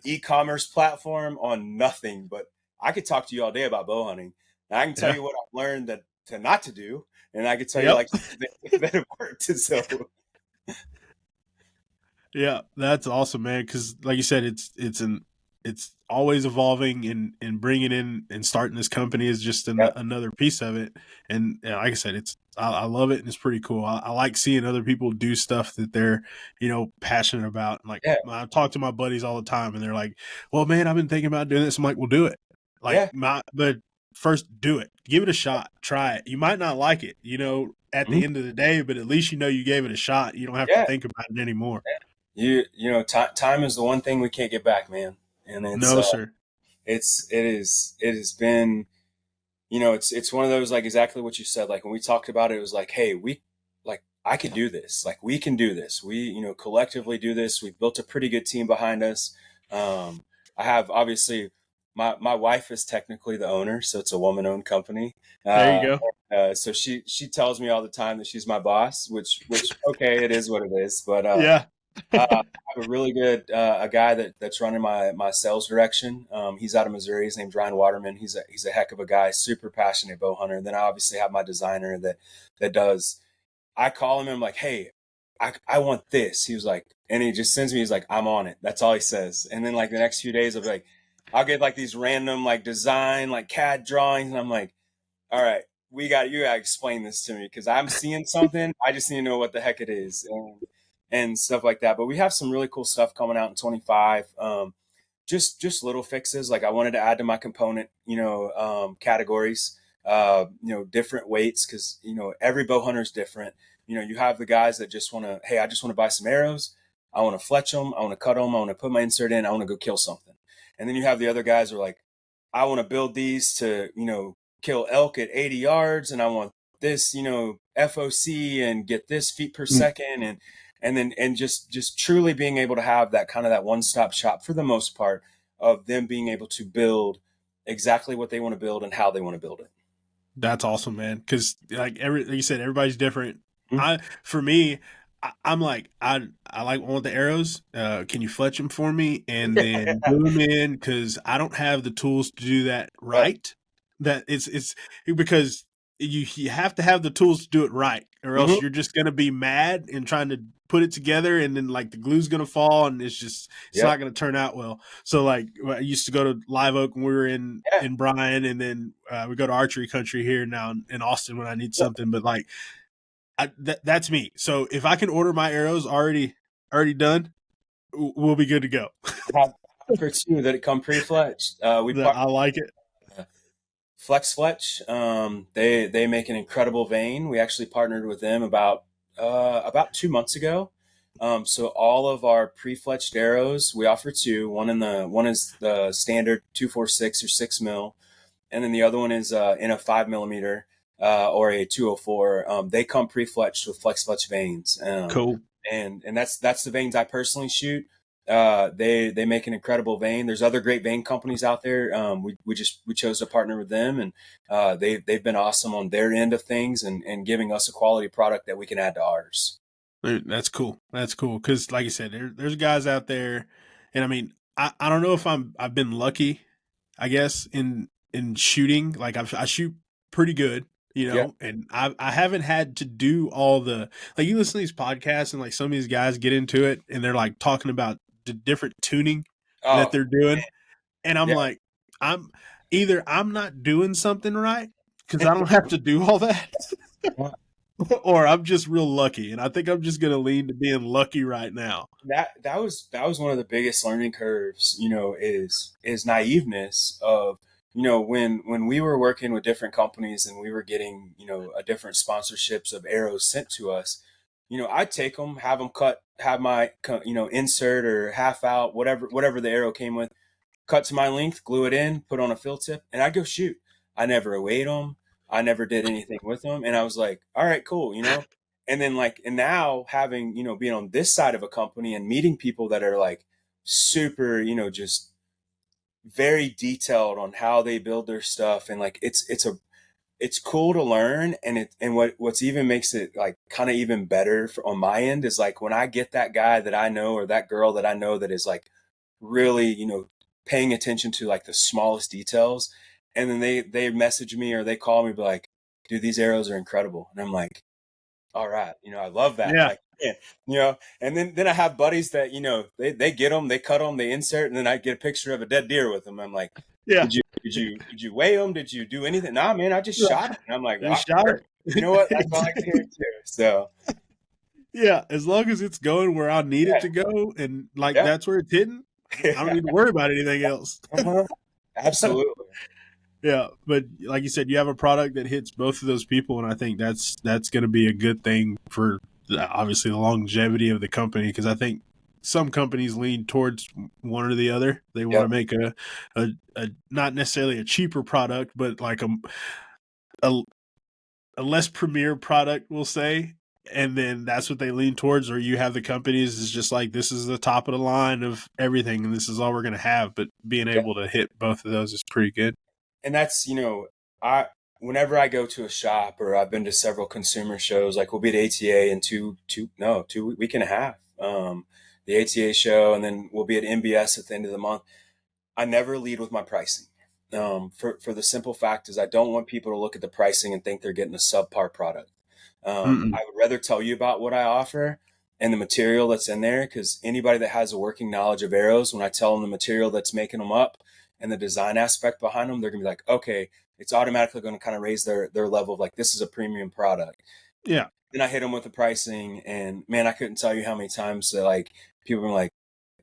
e-commerce platform, on nothing, but I could talk to you all day about bow hunting. And I can tell you what I've learned to not to do. And I can tell you like that have worked. So Yeah, that's awesome, man. Because like you said, it's always evolving, and bringing in and starting this company is just another piece of it. And like I said, I love it, and it's pretty cool. I like seeing other people do stuff that they're passionate about. Like yeah, I talk to my buddies all the time, and they're like, "Well, man, I've been thinking about doing this." I'm like, "Well, do it." Like yeah. but first, do it. Give it a shot. Try it. You might not like it, at the Mhm. end of the day, but at least you gave it a shot. You don't have to Yeah. think about it anymore. Time is the one thing we can't get back, man. And No, sir. it has been, it's one of those, like exactly what you said. Like when we talked about it, it was like, hey, I could do this. Like we can do this. We, collectively do this. We've built a pretty good team behind us. I have obviously my wife is technically the owner, so it's a woman-owned company. There you go. So she tells me all the time that she's my boss, which okay, it is what it is. But Yeah. I have a really good a guy that's running my sales direction. He's out of Missouri. His name's Ryan Waterman. He's a heck of a guy, super passionate bow hunter. Then I obviously have my designer that does. I call him and I'm like, hey, I want this. He was like, and he just sends me. He's like, I'm on it. That's all he says. And then like the next few days, I'll get like these random like design like CAD drawings, and I'm like, all right, you got to explain this to me because I'm seeing something. I just need to know what the heck it is. And stuff like that. But we have some really cool stuff coming out in 25. Just little fixes. Like I wanted to add to my component, categories, different weights. Cause every bow hunter is different. You have the guys that just want to, hey, I just want to buy some arrows. I want to fletch them. I want to cut them. I want to put my insert in. I want to go kill something. And then you have the other guys who are like, I want to build these to, kill elk at 80 yards. And I want this, FOC and get this feet per second. And just truly being able to have that kind of that one-stop shop for the most part of them being able to build exactly what they want to build and how they want to build it. That's awesome, man. Because like you said, everybody's different. Mhm. For me, I'm like I want the arrows. Can you fletch them for me and then glue them in? Because I don't have the tools to do that right. That it's because you have to have the tools to do it right, or else you're just gonna be mad and trying to put it together, and then like the glue's gonna fall, and it's not gonna turn out well. So like I used to go to Live Oak when we were in Bryan, and then we go to Archery Country here now in Austin when I need something. But like that's me. So if I can order my arrows already done, we'll be good to go. For two that it come pre-fletched. I like it. Flex Fletch. They make an incredible vane. We actually partnered with them about about 2 months ago. So all of our pre-fletched arrows, we offer two. One is the standard 246 or 6 mil, and then the other one is in a 5 millimeter or a 204. They come pre-fletched with flex fletch vanes. Cool. And that's the vanes I personally shoot. They make an incredible vane. There's other great vane companies out there. We chose to partner with them, and they've been awesome on their end of things and giving us a quality product that we can add to ours. That's cool. That's cool. Cause like you said, there's guys out there, and I mean, I don't know if I've been lucky, I guess, in shooting. Like I shoot pretty good, Yeah. and I haven't had to do all the, like, you listen to these podcasts and like some of these guys get into it and they're like talking about the different tuning that Oh, they're doing. And I'm yeah. like, I'm not doing something right because I don't have to do all that. Or I'm just real lucky, and I think I'm just going to lean to being lucky right now. That was one of the biggest learning curves, is naiveness of, when we were working with different companies and we were getting, a different sponsorships of arrows sent to us, I'd take them, have them cut, have my, insert or half out, whatever the arrow came with, cut to my length, glue it in, put on a fill tip, and I'd go shoot. I never weighed them. I never did anything with them. And I was like, all right, cool, And then and now having, being on this side of a company and meeting people that are like super, just very detailed on how they build their stuff. And like, it's cool to learn. And what's even makes it like kind of even better on my end is like, when I get that guy that I know, or that girl that I know that is like really, paying attention to like the smallest details. And then they message me or they call me, be like, dude, these arrows are incredible. And I'm like, all right, I love that. Yeah. Like, and then I have buddies that, they get them, they cut them, they insert, and then I get a picture of a dead deer with them. I'm like, Yeah. did you weigh them? Did you do anything? Nah, man, I just shot them. And I'm like, wow, Shot it. you know what? That's all I can hear too. So yeah, as long as it's going where I need it to go, and that's where it's hitting, I don't need to worry about anything else. Absolutely. Yeah, but like you said, you have a product that hits both of those people, and I think that's going to be a good thing for obviously the longevity of the company, because I think some companies lean towards one or the other. They want to make a not necessarily a cheaper product, but like a less premier product, we'll say, and then that's what they lean towards. Or you have the companies is just like, this is the top of the line of everything, and this is all we're going to have. But being able to hit both of those is pretty good. And that's, whenever I go to a shop, or I've been to several consumer shows, like we'll be at ATA in 2 week and a half, the ATA show, and then we'll be at MBS at the end of the month. I never lead with my pricing. For the simple fact is I don't want people to look at the pricing and think they're getting a subpar product. I would rather tell you about what I offer and the material that's in there, because anybody that has a working knowledge of arrows, when I tell them the material that's making them up and the design aspect behind them, they're going to be like, okay, it's automatically going to kind of raise their level of like, this is a premium product. Yeah. Then I hit them with the pricing, and man, I couldn't tell you how many times that like people were like,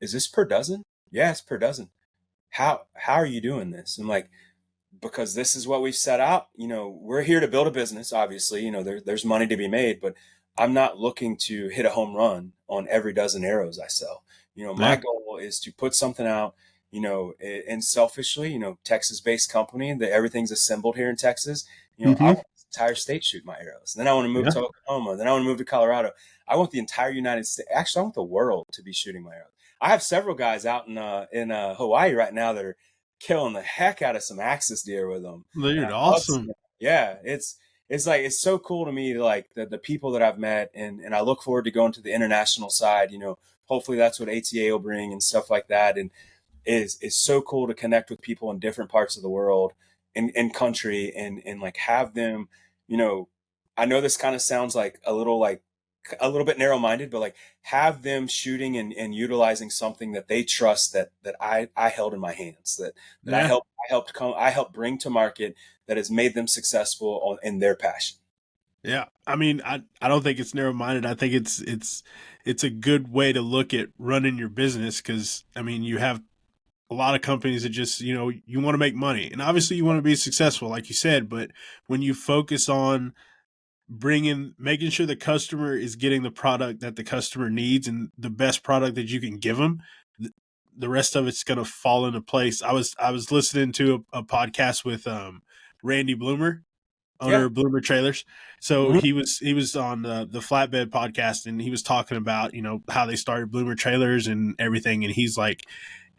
is this per dozen? Yeah, it's per dozen. How are you doing this? I'm like, because this is what we've set out. We're here to build a business. Obviously, there's money to be made, but I'm not looking to hit a home run on every dozen arrows I sell. My goal is to put something out, and selfishly, Texas-based company that everything's assembled here in Texas. I want the entire state shoot my arrows. And then I want to move to Oklahoma. Then I want to move to Colorado. I want the entire United States. Actually, I want the world to be shooting my arrows. I have several guys out in Hawaii right now that are killing the heck out of some axis deer with them. Dude, awesome. Yeah, it's so cool to me, to like the people that I've met, and I look forward to going to the international side. Hopefully that's what ATA will bring and stuff like that. And is so cool to connect with people in different parts of the world and country, and like have them, I know this kind of sounds like a little bit narrow-minded, but like have them shooting and utilizing something that they trust, that I held in my hands, that I helped bring to market, that has made them successful in their passion. Yeah. I mean, I don't think it's narrow-minded. I think it's a good way to look at running your business, because I mean, you have a lot of companies that just, you want to make money, and obviously you want to be successful, like you said, but when you focus on making sure the customer is getting the product that the customer needs and the best product that you can give them. The rest of it's going to fall into place. I was listening to a podcast with Randy Bloomer, owner of Bloomer Trailers. So he was on the Flatbed podcast, and he was talking about, how they started Bloomer Trailers and everything. And he's like,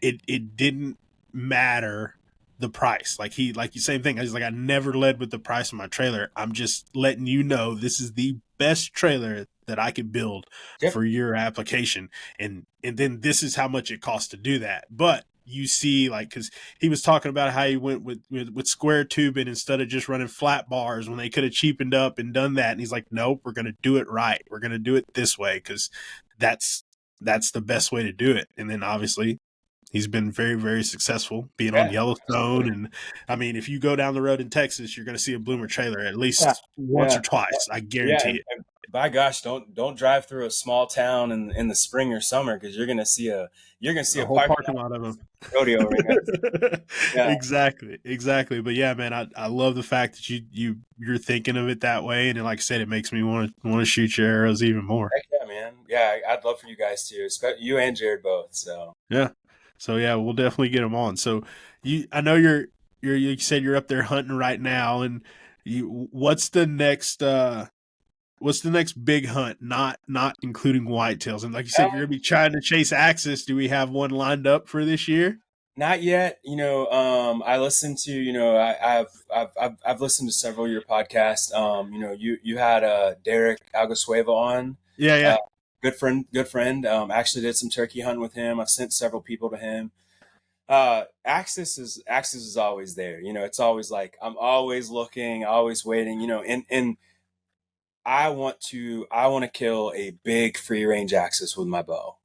it didn't matter the price. Like same thing. I was like, I never led with the price of my trailer. I'm just letting you know this is the best trailer that I could build for your application. And then this is how much it costs to do that. But you see, like, because he was talking about how he went with square tubing instead of just running flat bars when they could have cheapened up and done that. And he's like, nope, we're going to do it right. We're going to do it this way because that's the best way to do it. And then obviously he's been very, very successful being on Yellowstone. And I mean, if you go down the road in Texas, you're going to see a Bloomer trailer at least once or twice. I guarantee it. By gosh, don't drive through a small town in the spring or summer, because you're gonna see a whole parking lot of them. Rodeo ring. Exactly. But yeah, man, I love the fact that you're thinking of it that way, and like I said, it makes me want to shoot your arrows even more. Heck yeah, man. Yeah, I'd love for you guys to, you and Jared both. So yeah, we'll definitely get them on. So I know you said you're up there hunting right now, and what's the next big hunt, not including whitetails? And like you said, you're going to be trying to chase axis. Do we have one lined up for this year? Not yet. I listened to, I've listened to several of your podcasts. You had Derek Alguasueva on. Yeah. Good friend. Actually did some turkey hunting with him. I've sent several people to him. Axis is always there. It's always like, I'm always looking, always waiting, and I want to kill a big free range axis with my bow.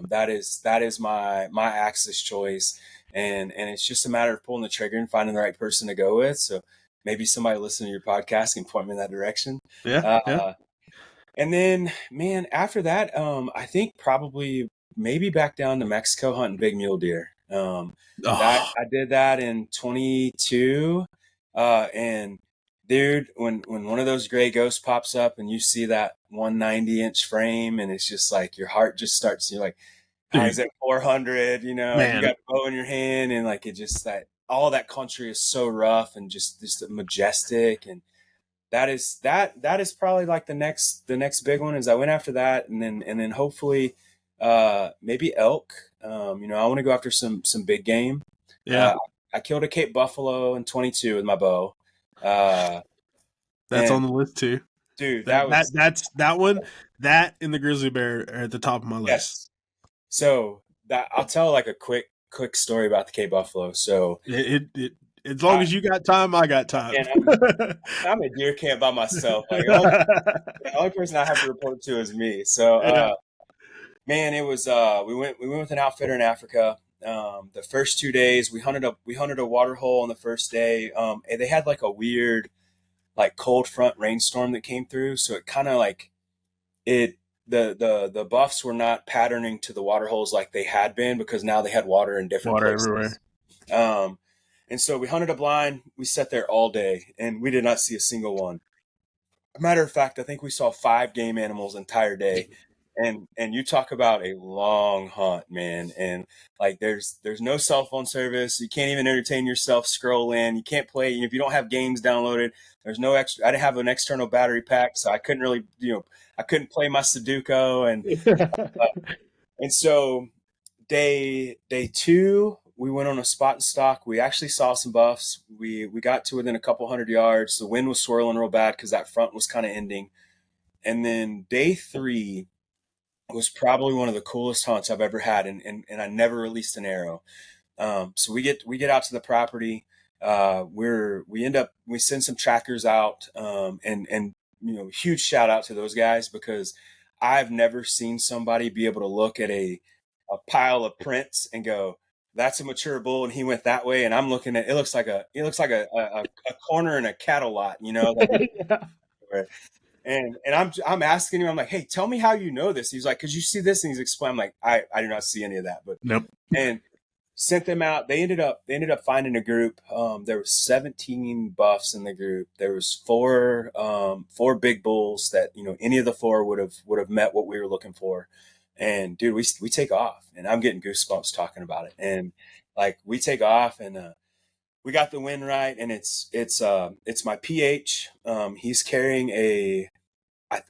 That is my axis choice. And it's just a matter of pulling the trigger and finding the right person to go with. So maybe somebody listening to your podcast can point me in that direction. Yeah. And then, man, after that, I think probably maybe back down to Mexico hunting big mule deer. I did that in 22. And dude, when one of those gray ghosts pops up and you see that 190-inch frame, and it's just like your heart just starts, you're like, is it 400? Man. You got a bow in your hand, and like, it just, that all that country is so rough and just majestic. And that is probably like the next big one. Is I went after that, and then hopefully maybe elk. I want to go after some big game. Yeah. I killed a Cape buffalo in 22 with my bow. That's on the list too, dude. That's that one. That and the grizzly bear are at the top of my list. Yes. So that I'll tell like a quick story about the Cape buffalo. So it as long as you got time, I got time. I'm a deer camp by myself. Like, the only person I have to report to is me. So man, it was we went with an outfitter in Africa. The first 2 days we hunted a water hole on the first day. And they had like a weird, like, cold front rainstorm that came through. So it kind of like the buffs were not patterning to the water holes like they had been, because now they had water in different places. Everywhere. And so we hunted a blind. We sat there all day and we did not see a single one. A matter of fact, I think we saw 5 game animals the entire day. And you talk about a long hunt, man. And like, there's no cell phone service. You can't even entertain yourself, scroll in. You can't play. If you don't have games downloaded, there's no extra. I didn't have an external battery pack, so I couldn't really, I couldn't play my Sudoku. And so day 2, we went on a spot and stock. We actually saw some buffs. We got to within a couple 100 yards. The wind was swirling real bad because that front was kind of ending. And then day 3 was probably one of the coolest hunts I've ever had. And I never released an arrow. So we get out to the property. We send some trackers out, and huge shout out to those guys, because I've never seen somebody be able to look at a pile of prints and go, that's a mature bull, and he went that way. And I'm looking at, it looks like a corner in a cattle lot, And I'm asking him, I'm like, hey, tell me how you know this. He's like, because you see this, and he's explaining. I'm like, I do not see any of that, but nope. And sent them out. They ended up finding a group. There was 17 buffs in the group. There was four big bulls that, any of the four would have met what we were looking for. And dude, we take off, and I'm getting goosebumps talking about it. And like, we take off, and we got the wind right, and it's my PH. He's carrying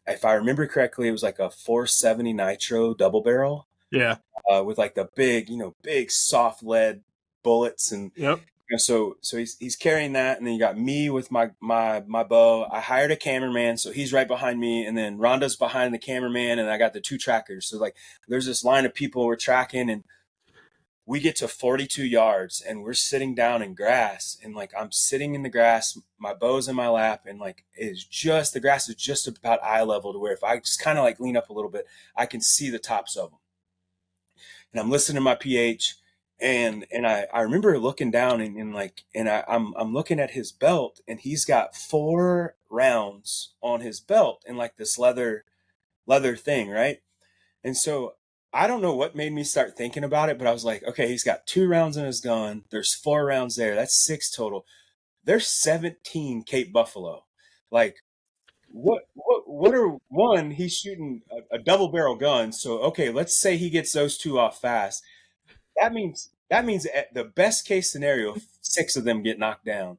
if I remember correctly, it was like a 470 nitro double barrel. Yeah. With like the big soft lead bullets, and Yep. so he's carrying that, and then you got me with my bow. I hired a cameraman, so he's right behind me, and then Rhonda's behind the cameraman, and I got the two trackers. So like, there's this line of people we're tracking, and we get to 42 yards, and we're sitting down in grass, and like, I'm sitting in the grass, my bow's in my lap, and like, the grass is just about eye level to where if I just kind of like lean up a little bit, I can see the tops of them. And I'm listening to my PH, and I remember looking down, I'm looking at his belt, and he's got 4 rounds on his belt in like this leather thing, right? And so I don't know what made me start thinking about it, but I was like, okay, he's got 2 rounds in his gun. There's 4 rounds there. That's 6 total. There's 17 Cape Buffalo. Like, what are one? He's shooting a double barrel gun. So okay, let's say he gets those 2 off fast. That means at the best case scenario, 6 of them get knocked down.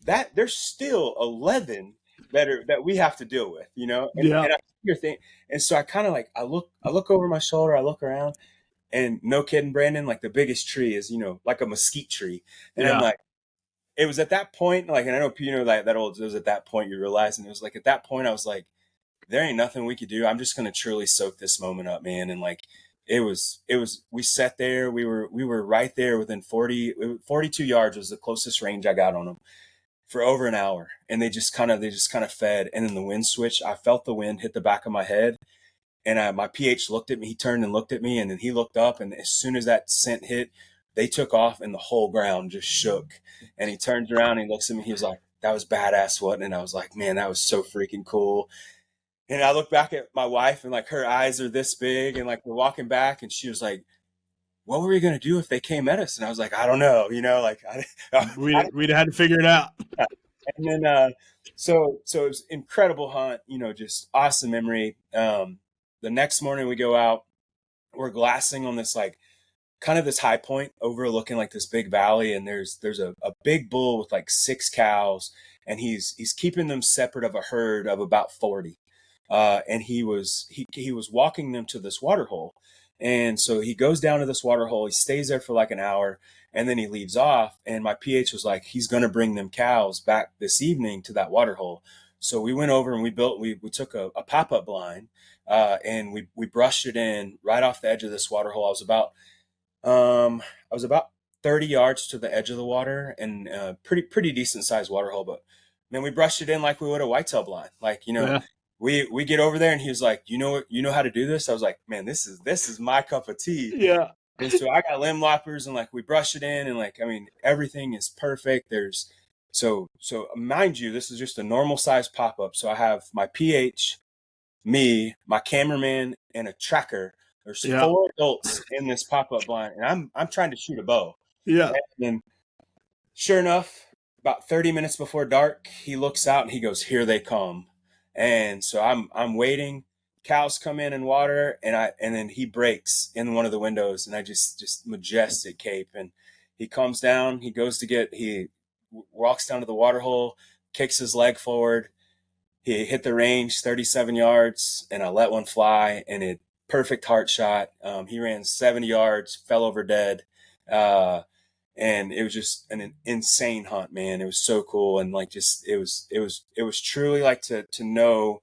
That there's still 11 that we have to deal with, And I hear thing, and so I kind of like, I look over my shoulder, I look around, and no kidding, Brandon, like the biggest tree is like a mesquite tree, and I'm like, it was at that point, like, and I know that old, it was at that point you realize, and it was like at that point I was like, there ain't nothing we could do. I'm just gonna truly soak this moment up, man. And like, it was we sat there, we were right there within 42 yards was the closest range I got on them for over an hour, and they just kind of fed, and then the wind switched. I felt the wind hit the back of my head, and my PH looked at me. He turned and looked at me, and then he looked up, and as soon as that scent hit, they took off, and the whole ground just shook. And he turns around and he looks at me. He was like, "That was badass, wasn't it?" And I was like, "Man, that was so freaking cool." And I look back at my wife, and like, her eyes are this big, and like, we're walking back, and she was like, "What were we gonna do if they came at us?" And I was like, "I don't know, like we'd had to figure it out." And then so it was incredible hunt, just awesome memory. The next morning we go out, we're glassing on this like kind of this high point overlooking like this big valley, and there's a big bull with like 6 cows, and he's keeping them separate of a herd of about 40. And he was walking them to this water hole. And so he goes down to this water hole, he stays there for like an hour, and then he leaves off. And my PH was like, he's going to bring them cows back this evening to that water hole. So we went over and we took a pop-up blind, and we brushed it in right off the edge of this water hole. I was about 30 yards to the edge of the water, and pretty decent sized water hole. But man, we brushed it in like we would a whitetail blind. Like, Yeah. we get over there, and he was like, you know how to do this? I was like, man, this is my cup of tea. Yeah. And so I got limb loppers, and like, we brush it in, and like, I mean, everything is perfect. So mind you, this is just a normal size pop-up. So I have my PH, me, my cameraman, and a tracker. There's 4 adults in this pop-up blind, and I'm trying to shoot a bow. Yeah. And then sure enough, about 30 minutes before dark, he looks out and he goes, "Here they come." And so I'm waiting. Cows come in and water, and then he breaks in one of the windows, and I just majestic Cape, and he comes down, he walks down to the water hole, kicks his leg forward. He hit the range 37 yards, and I let one fly, and it perfect heart shot. He ran 70 yards, fell over dead. And it was just an insane hunt, man. It was so cool. And like, just, it was truly like to know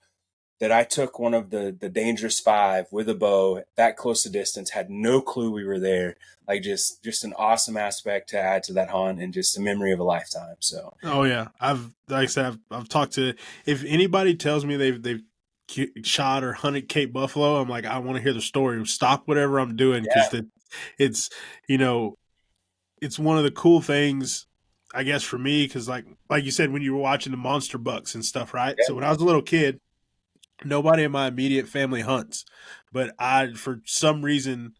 that I took one of the dangerous 5 with a bow at that close a distance, had no clue we were there. Like, just an awesome aspect to add to that hunt, and just a memory of a lifetime. So, Oh yeah. I've talked to, if anybody tells me they've shot or hunted Cape Buffalo, I'm like, I want to hear the story. Stop whatever I'm doing, because it's it's one of the cool things, I guess, for me, because like you said, when you were watching the monster bucks and stuff, right? Yeah. So when I was a little kid, nobody in my immediate family hunts, but for some reason,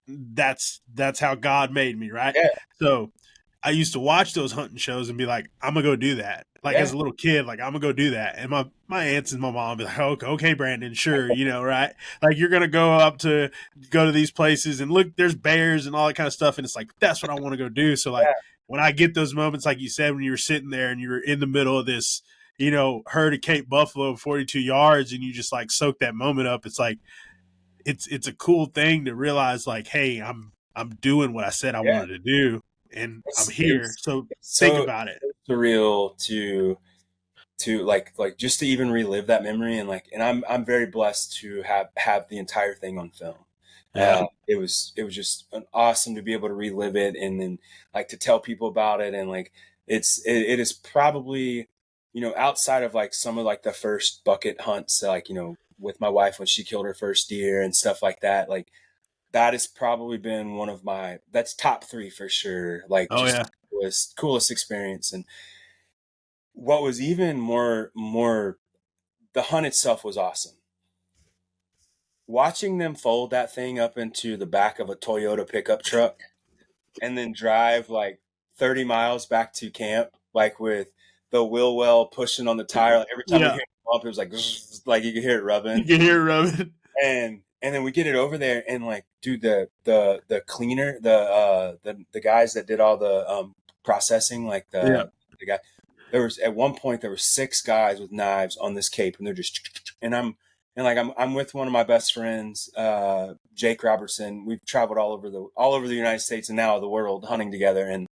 that's how God made me, right? Yeah. So I used to watch those hunting shows and be like, I'm gonna go do that. Like as a little kid, like I'm gonna go do that. And my aunts and my mom be like, okay, Brandon, sure, right? Like you're gonna go to these places and look, there's bears and all that kind of stuff. And it's like, that's what I want to go do. So like when I get those moments, like you said, when you were sitting there and you were in the middle of this, herd of Cape buffalo, 42 yards, and you just like soak that moment up. It's like, it's a cool thing to realize like, hey, I'm doing what I said I wanted to do. And I'm here. So think about it. It's surreal to like just to even relive that memory, and I'm very blessed to have the entire thing on film. It was just awesome to be able to relive it, and then like to tell people about it, and like it is probably, outside of like some of like the first bucket hunts, like, with my wife when she killed her first deer and stuff like that, like that has probably been one of that's top 3 for sure. Like coolest experience. And what was even more, the hunt itself was awesome. Watching them fold that thing up into the back of a Toyota pickup truck and then drive like 30 miles back to camp, like with the wheel well pushing on the tire. Like every time we hear it bump, it was like you could hear it rubbing. You can hear it rubbing. And then we get it over there, and like, dude, the cleaner, the guys that did all the processing, like the guy, at one point there were 6 guys with knives on this cape, and they're just, and I'm with one of my best friends, Jake Robertson. We've traveled all over the United States and now the world hunting together. And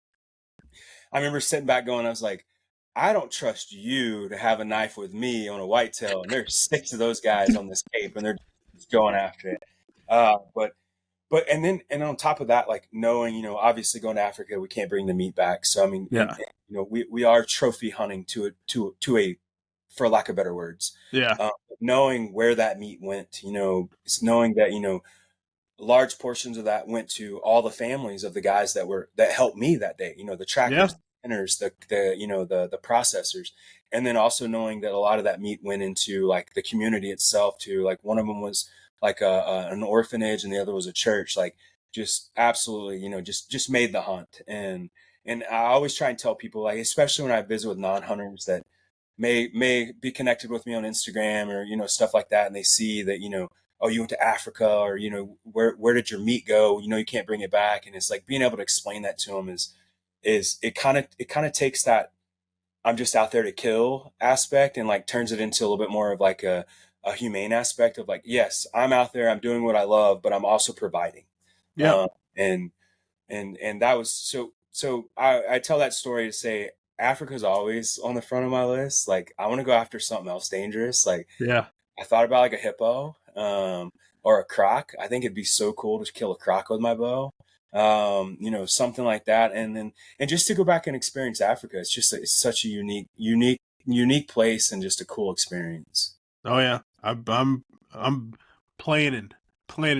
I remember sitting back going, I was like, I don't trust you to have a knife with me on a whitetail. And there's 6 of those guys on this cape, and they're going after it. But and on top of that, like knowing, obviously going to Africa, we can't bring the meat back. So I mean, we are trophy hunting to a, for lack of better words, knowing where that meat went, it's knowing that, large portions of that went to all the families of the guys that helped me that day, the trackers, the processors. And then also knowing that a lot of that meat went into like the community itself too. Like one of them was like an orphanage, and the other was a church. Like just absolutely, just made the hunt. And I always try and tell people, like, especially when I visit with non-hunters that may be connected with me on Instagram or, stuff like that. And they see that, oh, you went to Africa, or, where did your meat go? You can't bring it back. And it's like being able to explain that to them is it kind of takes that I'm just out there to kill aspect and like turns it into a little bit more of like a humane aspect of like, yes, I'm out there, I'm doing what I love, but I'm also providing. And that was so I tell that story to say Africa's always on the front of my list. Like I want to go after something else dangerous. Like I thought about like a hippo or a croc. I think it'd be so cool to kill a croc with my bow. Something like that. And just to go back and experience Africa, it's such a unique place and just a cool experience. Oh yeah. I'm planning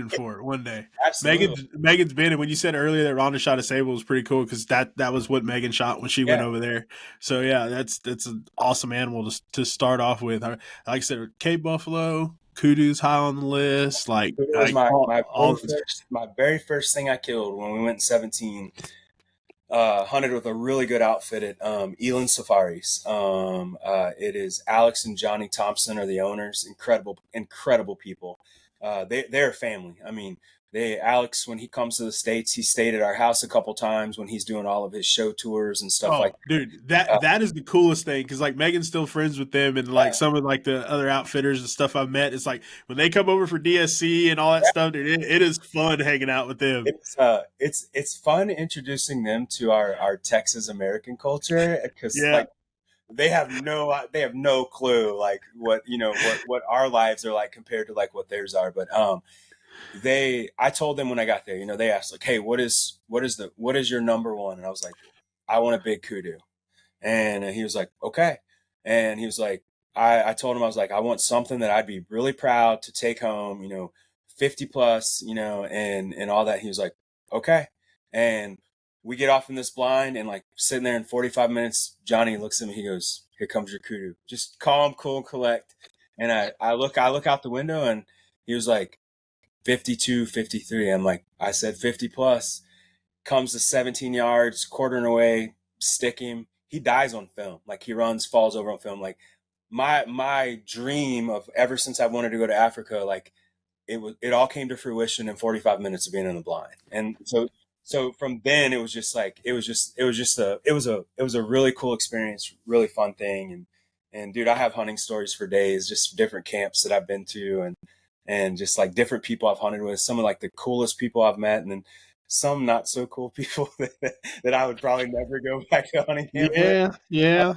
for it one day. Absolutely. Megan's been, and when you said earlier that Rhonda shot a sable was pretty cool, because that was what Megan shot when she went over there. So yeah, that's an awesome animal to start off with. Like I said, Cape buffalo, kudu's high on the list. Like it was my very first thing I killed when we went in 17. Hunted with a really good outfit at Eland Safaris. It is Alex and Johnny Thompson are the owners. Incredible people. They're a family. I mean, Alex, when he comes to the States, he stayed at our house a couple times when he's doing all of his show tours and stuff like that. Dude, that is the coolest thing, because like Megan's still friends with them, and like some of like the other outfitters and stuff I've met. It's like when they come over for DSC and all that stuff, dude, it is fun hanging out with them. It's fun introducing them to our Texas American culture, because like they have no clue like what our lives are like compared to like what theirs are. But I told them when I got there, they asked like, hey, what is your number one? And I was like, I want a big kudu. And he was like, okay. And he was like, I told him, I was like, I want something that I'd be really proud to take home, 50 plus, and all that. He was like, okay. And we get off in this blind, and like sitting there in 45 minutes, Johnny looks at me, he goes, here comes your kudu. Just calm, cool, and collect. And I look out the window, and he was like, 52, 53. I'm like, I said 50 plus. Comes to 17 yards, quartering away, stick him. He dies on film. Like, he runs, falls over on film. Like, my dream of ever since I wanted to go to Africa, like, it all came to fruition in 45 minutes of being in the blind. And so from then it was a really cool experience, really fun thing. And dude, I have hunting stories for days, just different camps that I've been to, and just like different people I've hunted with, some of like the coolest people I've met, and then some not so cool people that I would probably never go back to hunting camp with. Yeah.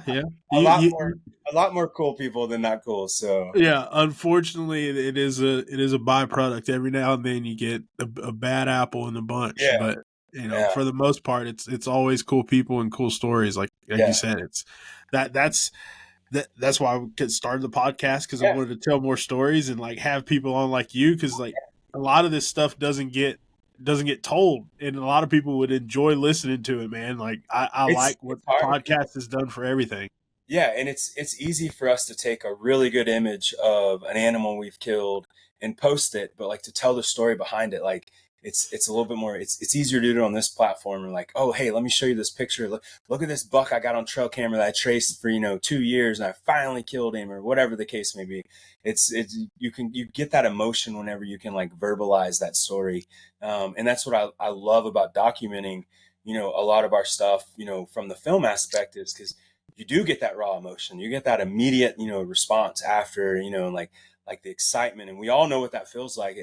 A lot more cool people than not cool. So Yeah, unfortunately, it is a byproduct. Every now and then you get a bad apple in the bunch, yeah, but yeah, for the most part, it's always cool people and cool stories. Like yeah, you said, that's why I started the podcast, because I yeah. wanted to tell more stories and like have people on like you, because like a lot of this stuff doesn't get told, and a lot of people would enjoy listening to it, man. Like I like what It's the hard. podcast has done for everything. Yeah, and it's easy for us to take a really good image of an animal we've killed and post it, but like to tell the story behind it, like it's a little bit more, it's easier to do it on this platform. And like, oh hey, let me show you this picture. Look at this buck I got on trail camera that I traced for 2 years, and I finally killed him, or whatever the case may be. It's you get that emotion whenever you can like verbalize that story, and that's what I love about documenting a lot of our stuff from the film aspect, is because you do get that raw emotion. You get that immediate, response after, and like the excitement. And we all know what that feels like.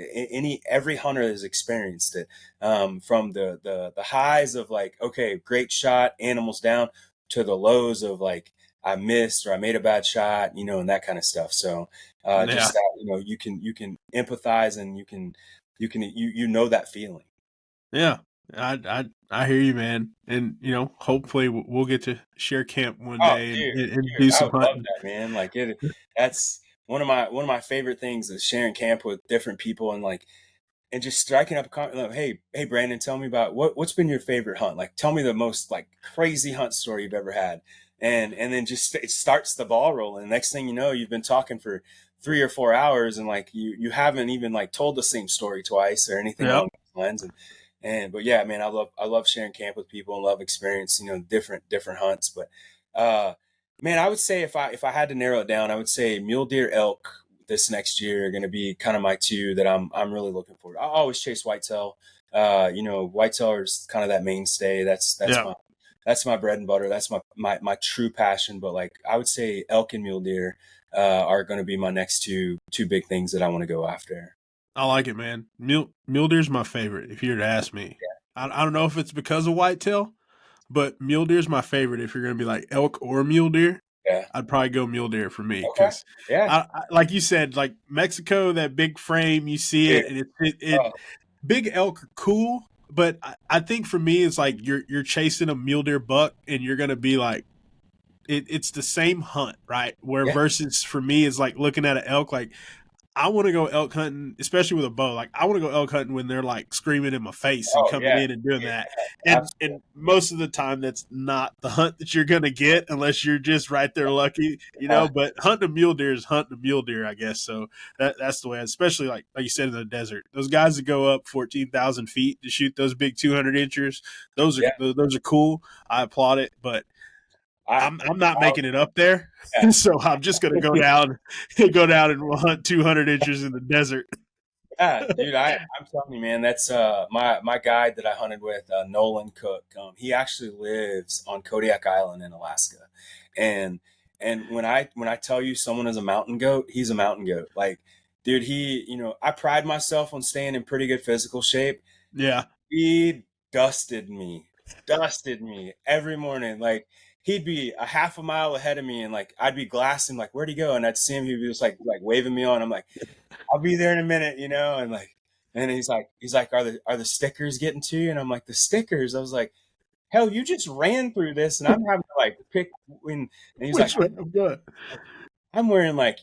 Every hunter has experienced it, from the highs of like, okay, great shot, animals down, to the lows of like, I missed, or I made a bad shot, and that kind of stuff. So, just that, you can empathize, and you know that feeling. Yeah, I hear you, man. And hopefully we'll get to share camp one Oh, day dude, and do I some would love hunting. that, man. Like that's one of my favorite things, is sharing camp with different people, and just striking up a like, hey, Brandon, tell me about what's been your favorite hunt. Like, tell me the most like crazy hunt story you've ever had, and then just it starts the ball rolling. Next thing you know, you've been talking for 3 or 4 hours, and like you haven't even like told the same story twice or anything Yep. along those lines. But yeah, man, I love sharing camp with people, and love experience, different hunts. But man, I would say if I had to narrow it down, I would say mule deer, elk this next year are going to be kind of my two that I'm really looking forward to. I always chase whitetail. Whitetail is kind of that mainstay. That's my bread and butter. That's my true passion. But like, I would say elk and mule deer are going to be my next two big things that I want to go after. I like it, man. Mule deer's my favorite, if you were to ask me. I don't know if it's because of whitetail, but mule deer's my favorite. If you're going to be like elk or mule deer, Yeah. I'd probably go mule deer for me, Okay. because Yeah. like you said, like Mexico, that big frame, you see it, and Oh, big elk are cool, but I think for me, it's like you're chasing a mule deer buck, and you're going to be like, it's the same hunt, right? Where yeah. versus for me is like looking at an elk, like I want to go elk hunting, especially with a bow. Like I want to go elk hunting when they're like screaming in my face and Oh, coming yeah. in and doing Yeah. that. Absolutely. And most of the time, that's not the hunt that you're gonna get unless you're just right there lucky, But hunting a mule deer is hunting a mule deer, I guess. So that's the way. Especially like you said, in the desert, those guys that go up 14,000 feet to shoot those big 200 inchers, those Yeah. are cool. I applaud it, but I, I'm not making it up there, yeah. so I'm just gonna go down and hunt 200 inches in the desert. Yeah, dude, I'm telling you, man, that's my guide that I hunted with, Nolan Cook. He actually lives on Kodiak Island in Alaska, and when I tell you someone is a mountain goat, he's a mountain goat. Like, dude, I pride myself on staying in pretty good physical shape. Yeah, He dusted me, every morning. Like, he'd be a half a mile ahead of me, and like I'd be glassing, like, where'd he go? And I'd see him, he'd be just like waving me on. I'm like, I'll be there in a minute, and he's like, are the stickers getting to you? And I'm like, the stickers? I was like, hell, you just ran through this, and I'm having to like pick when. And he's which like, way I'm good. I'm wearing like,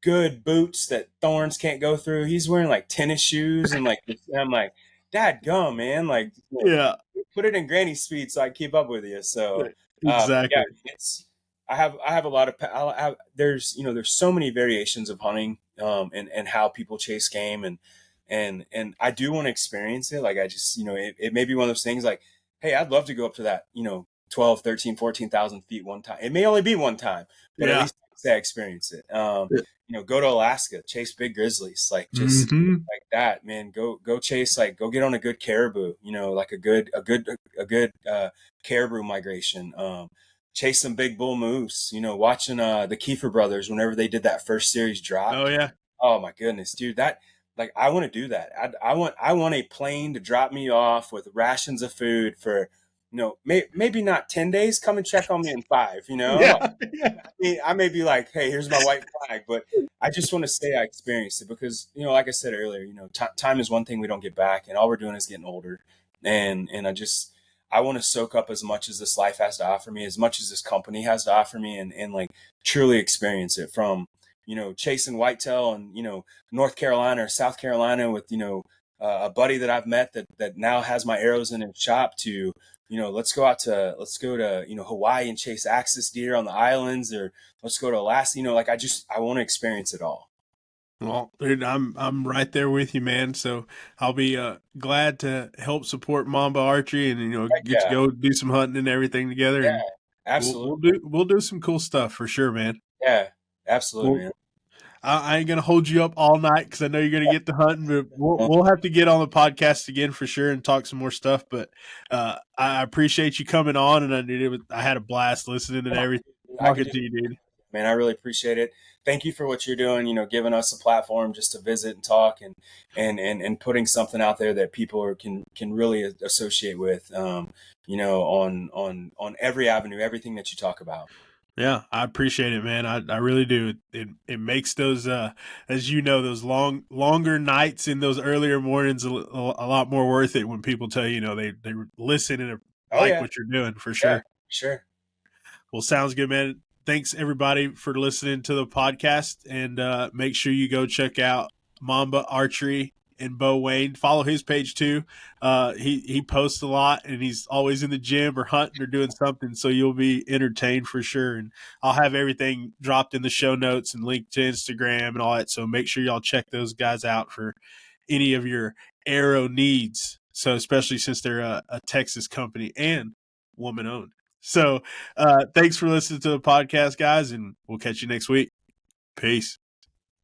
good boots that thorns can't go through. He's wearing like tennis shoes, and like, and I'm like, dad gum, man, like, Yeah, put it in granny speed so I keep up with you. So, yeah, exactly. I have a lot of, there's so many variations of hunting, and how people chase game. And And I do want to experience it. Like, I just, it may be one of those things like, hey, I'd love to go up to that, 12, 13, 14,000 feet one time. It may only be one time, but at least say I experience it. Go to Alaska, chase big grizzlies, like just like that, man. Go chase, like go get on a good caribou, like a good caribou migration. Chase some big bull moose, watching the Kiefer brothers whenever they did that first series drop. Oh yeah. Oh my goodness, dude, that, like, I want to do that. I want a plane to drop me off with rations of food for, maybe not 10 days. Come and check on me in 5, Yeah. I may be like, hey, here's my white flag, but I just want to say I experienced it because, like I said earlier, time is one thing we don't get back, and all we're doing is getting older. And I want to soak up as much as this life has to offer me, as much as this company has to offer me, and like truly experience it, from, chasing whitetail and, North Carolina or South Carolina with, a buddy that I've met that now has my arrows in his shop, to, let's go to, Hawaii and chase axis deer on the islands, or let's go to Alaska, like I want to experience it all. Well, dude, I'm right there with you, man. So I'll be glad to help support Mamba Archery, and get to go do some hunting and everything together. Yeah, and absolutely. We'll do some cool stuff for sure, man. Yeah, absolutely, man. I ain't gonna hold you up all night because I know you're gonna get to hunting, but we'll have to get on the podcast again for sure and talk some more stuff. But I appreciate you coming on, and I had a blast listening and everything. Talking to you, dude. Man, I really appreciate it. Thank you for what you're doing. Giving us a platform just to visit and talk, and putting something out there that people can really associate with. On every avenue, everything that you talk about. Yeah, I appreciate it, man. I really do. It makes those as those longer nights in those earlier mornings a lot more worth it when people tell you, they listen and like what you're doing for sure. Yeah, sure. Well, sounds good, man. Thanks everybody for listening to the podcast, and make sure you go check out Mamba Archery and Bo Wayne. Follow his page too. He posts a lot, and he's always in the gym or hunting or doing something, so you'll be entertained for sure. And I'll have everything dropped in the show notes and linked to Instagram and all that, so make sure y'all check those guys out for any of your arrow needs. So especially since they're a Texas company and woman owned. So thanks for listening to the podcast, guys, and we'll catch you next week. Peace.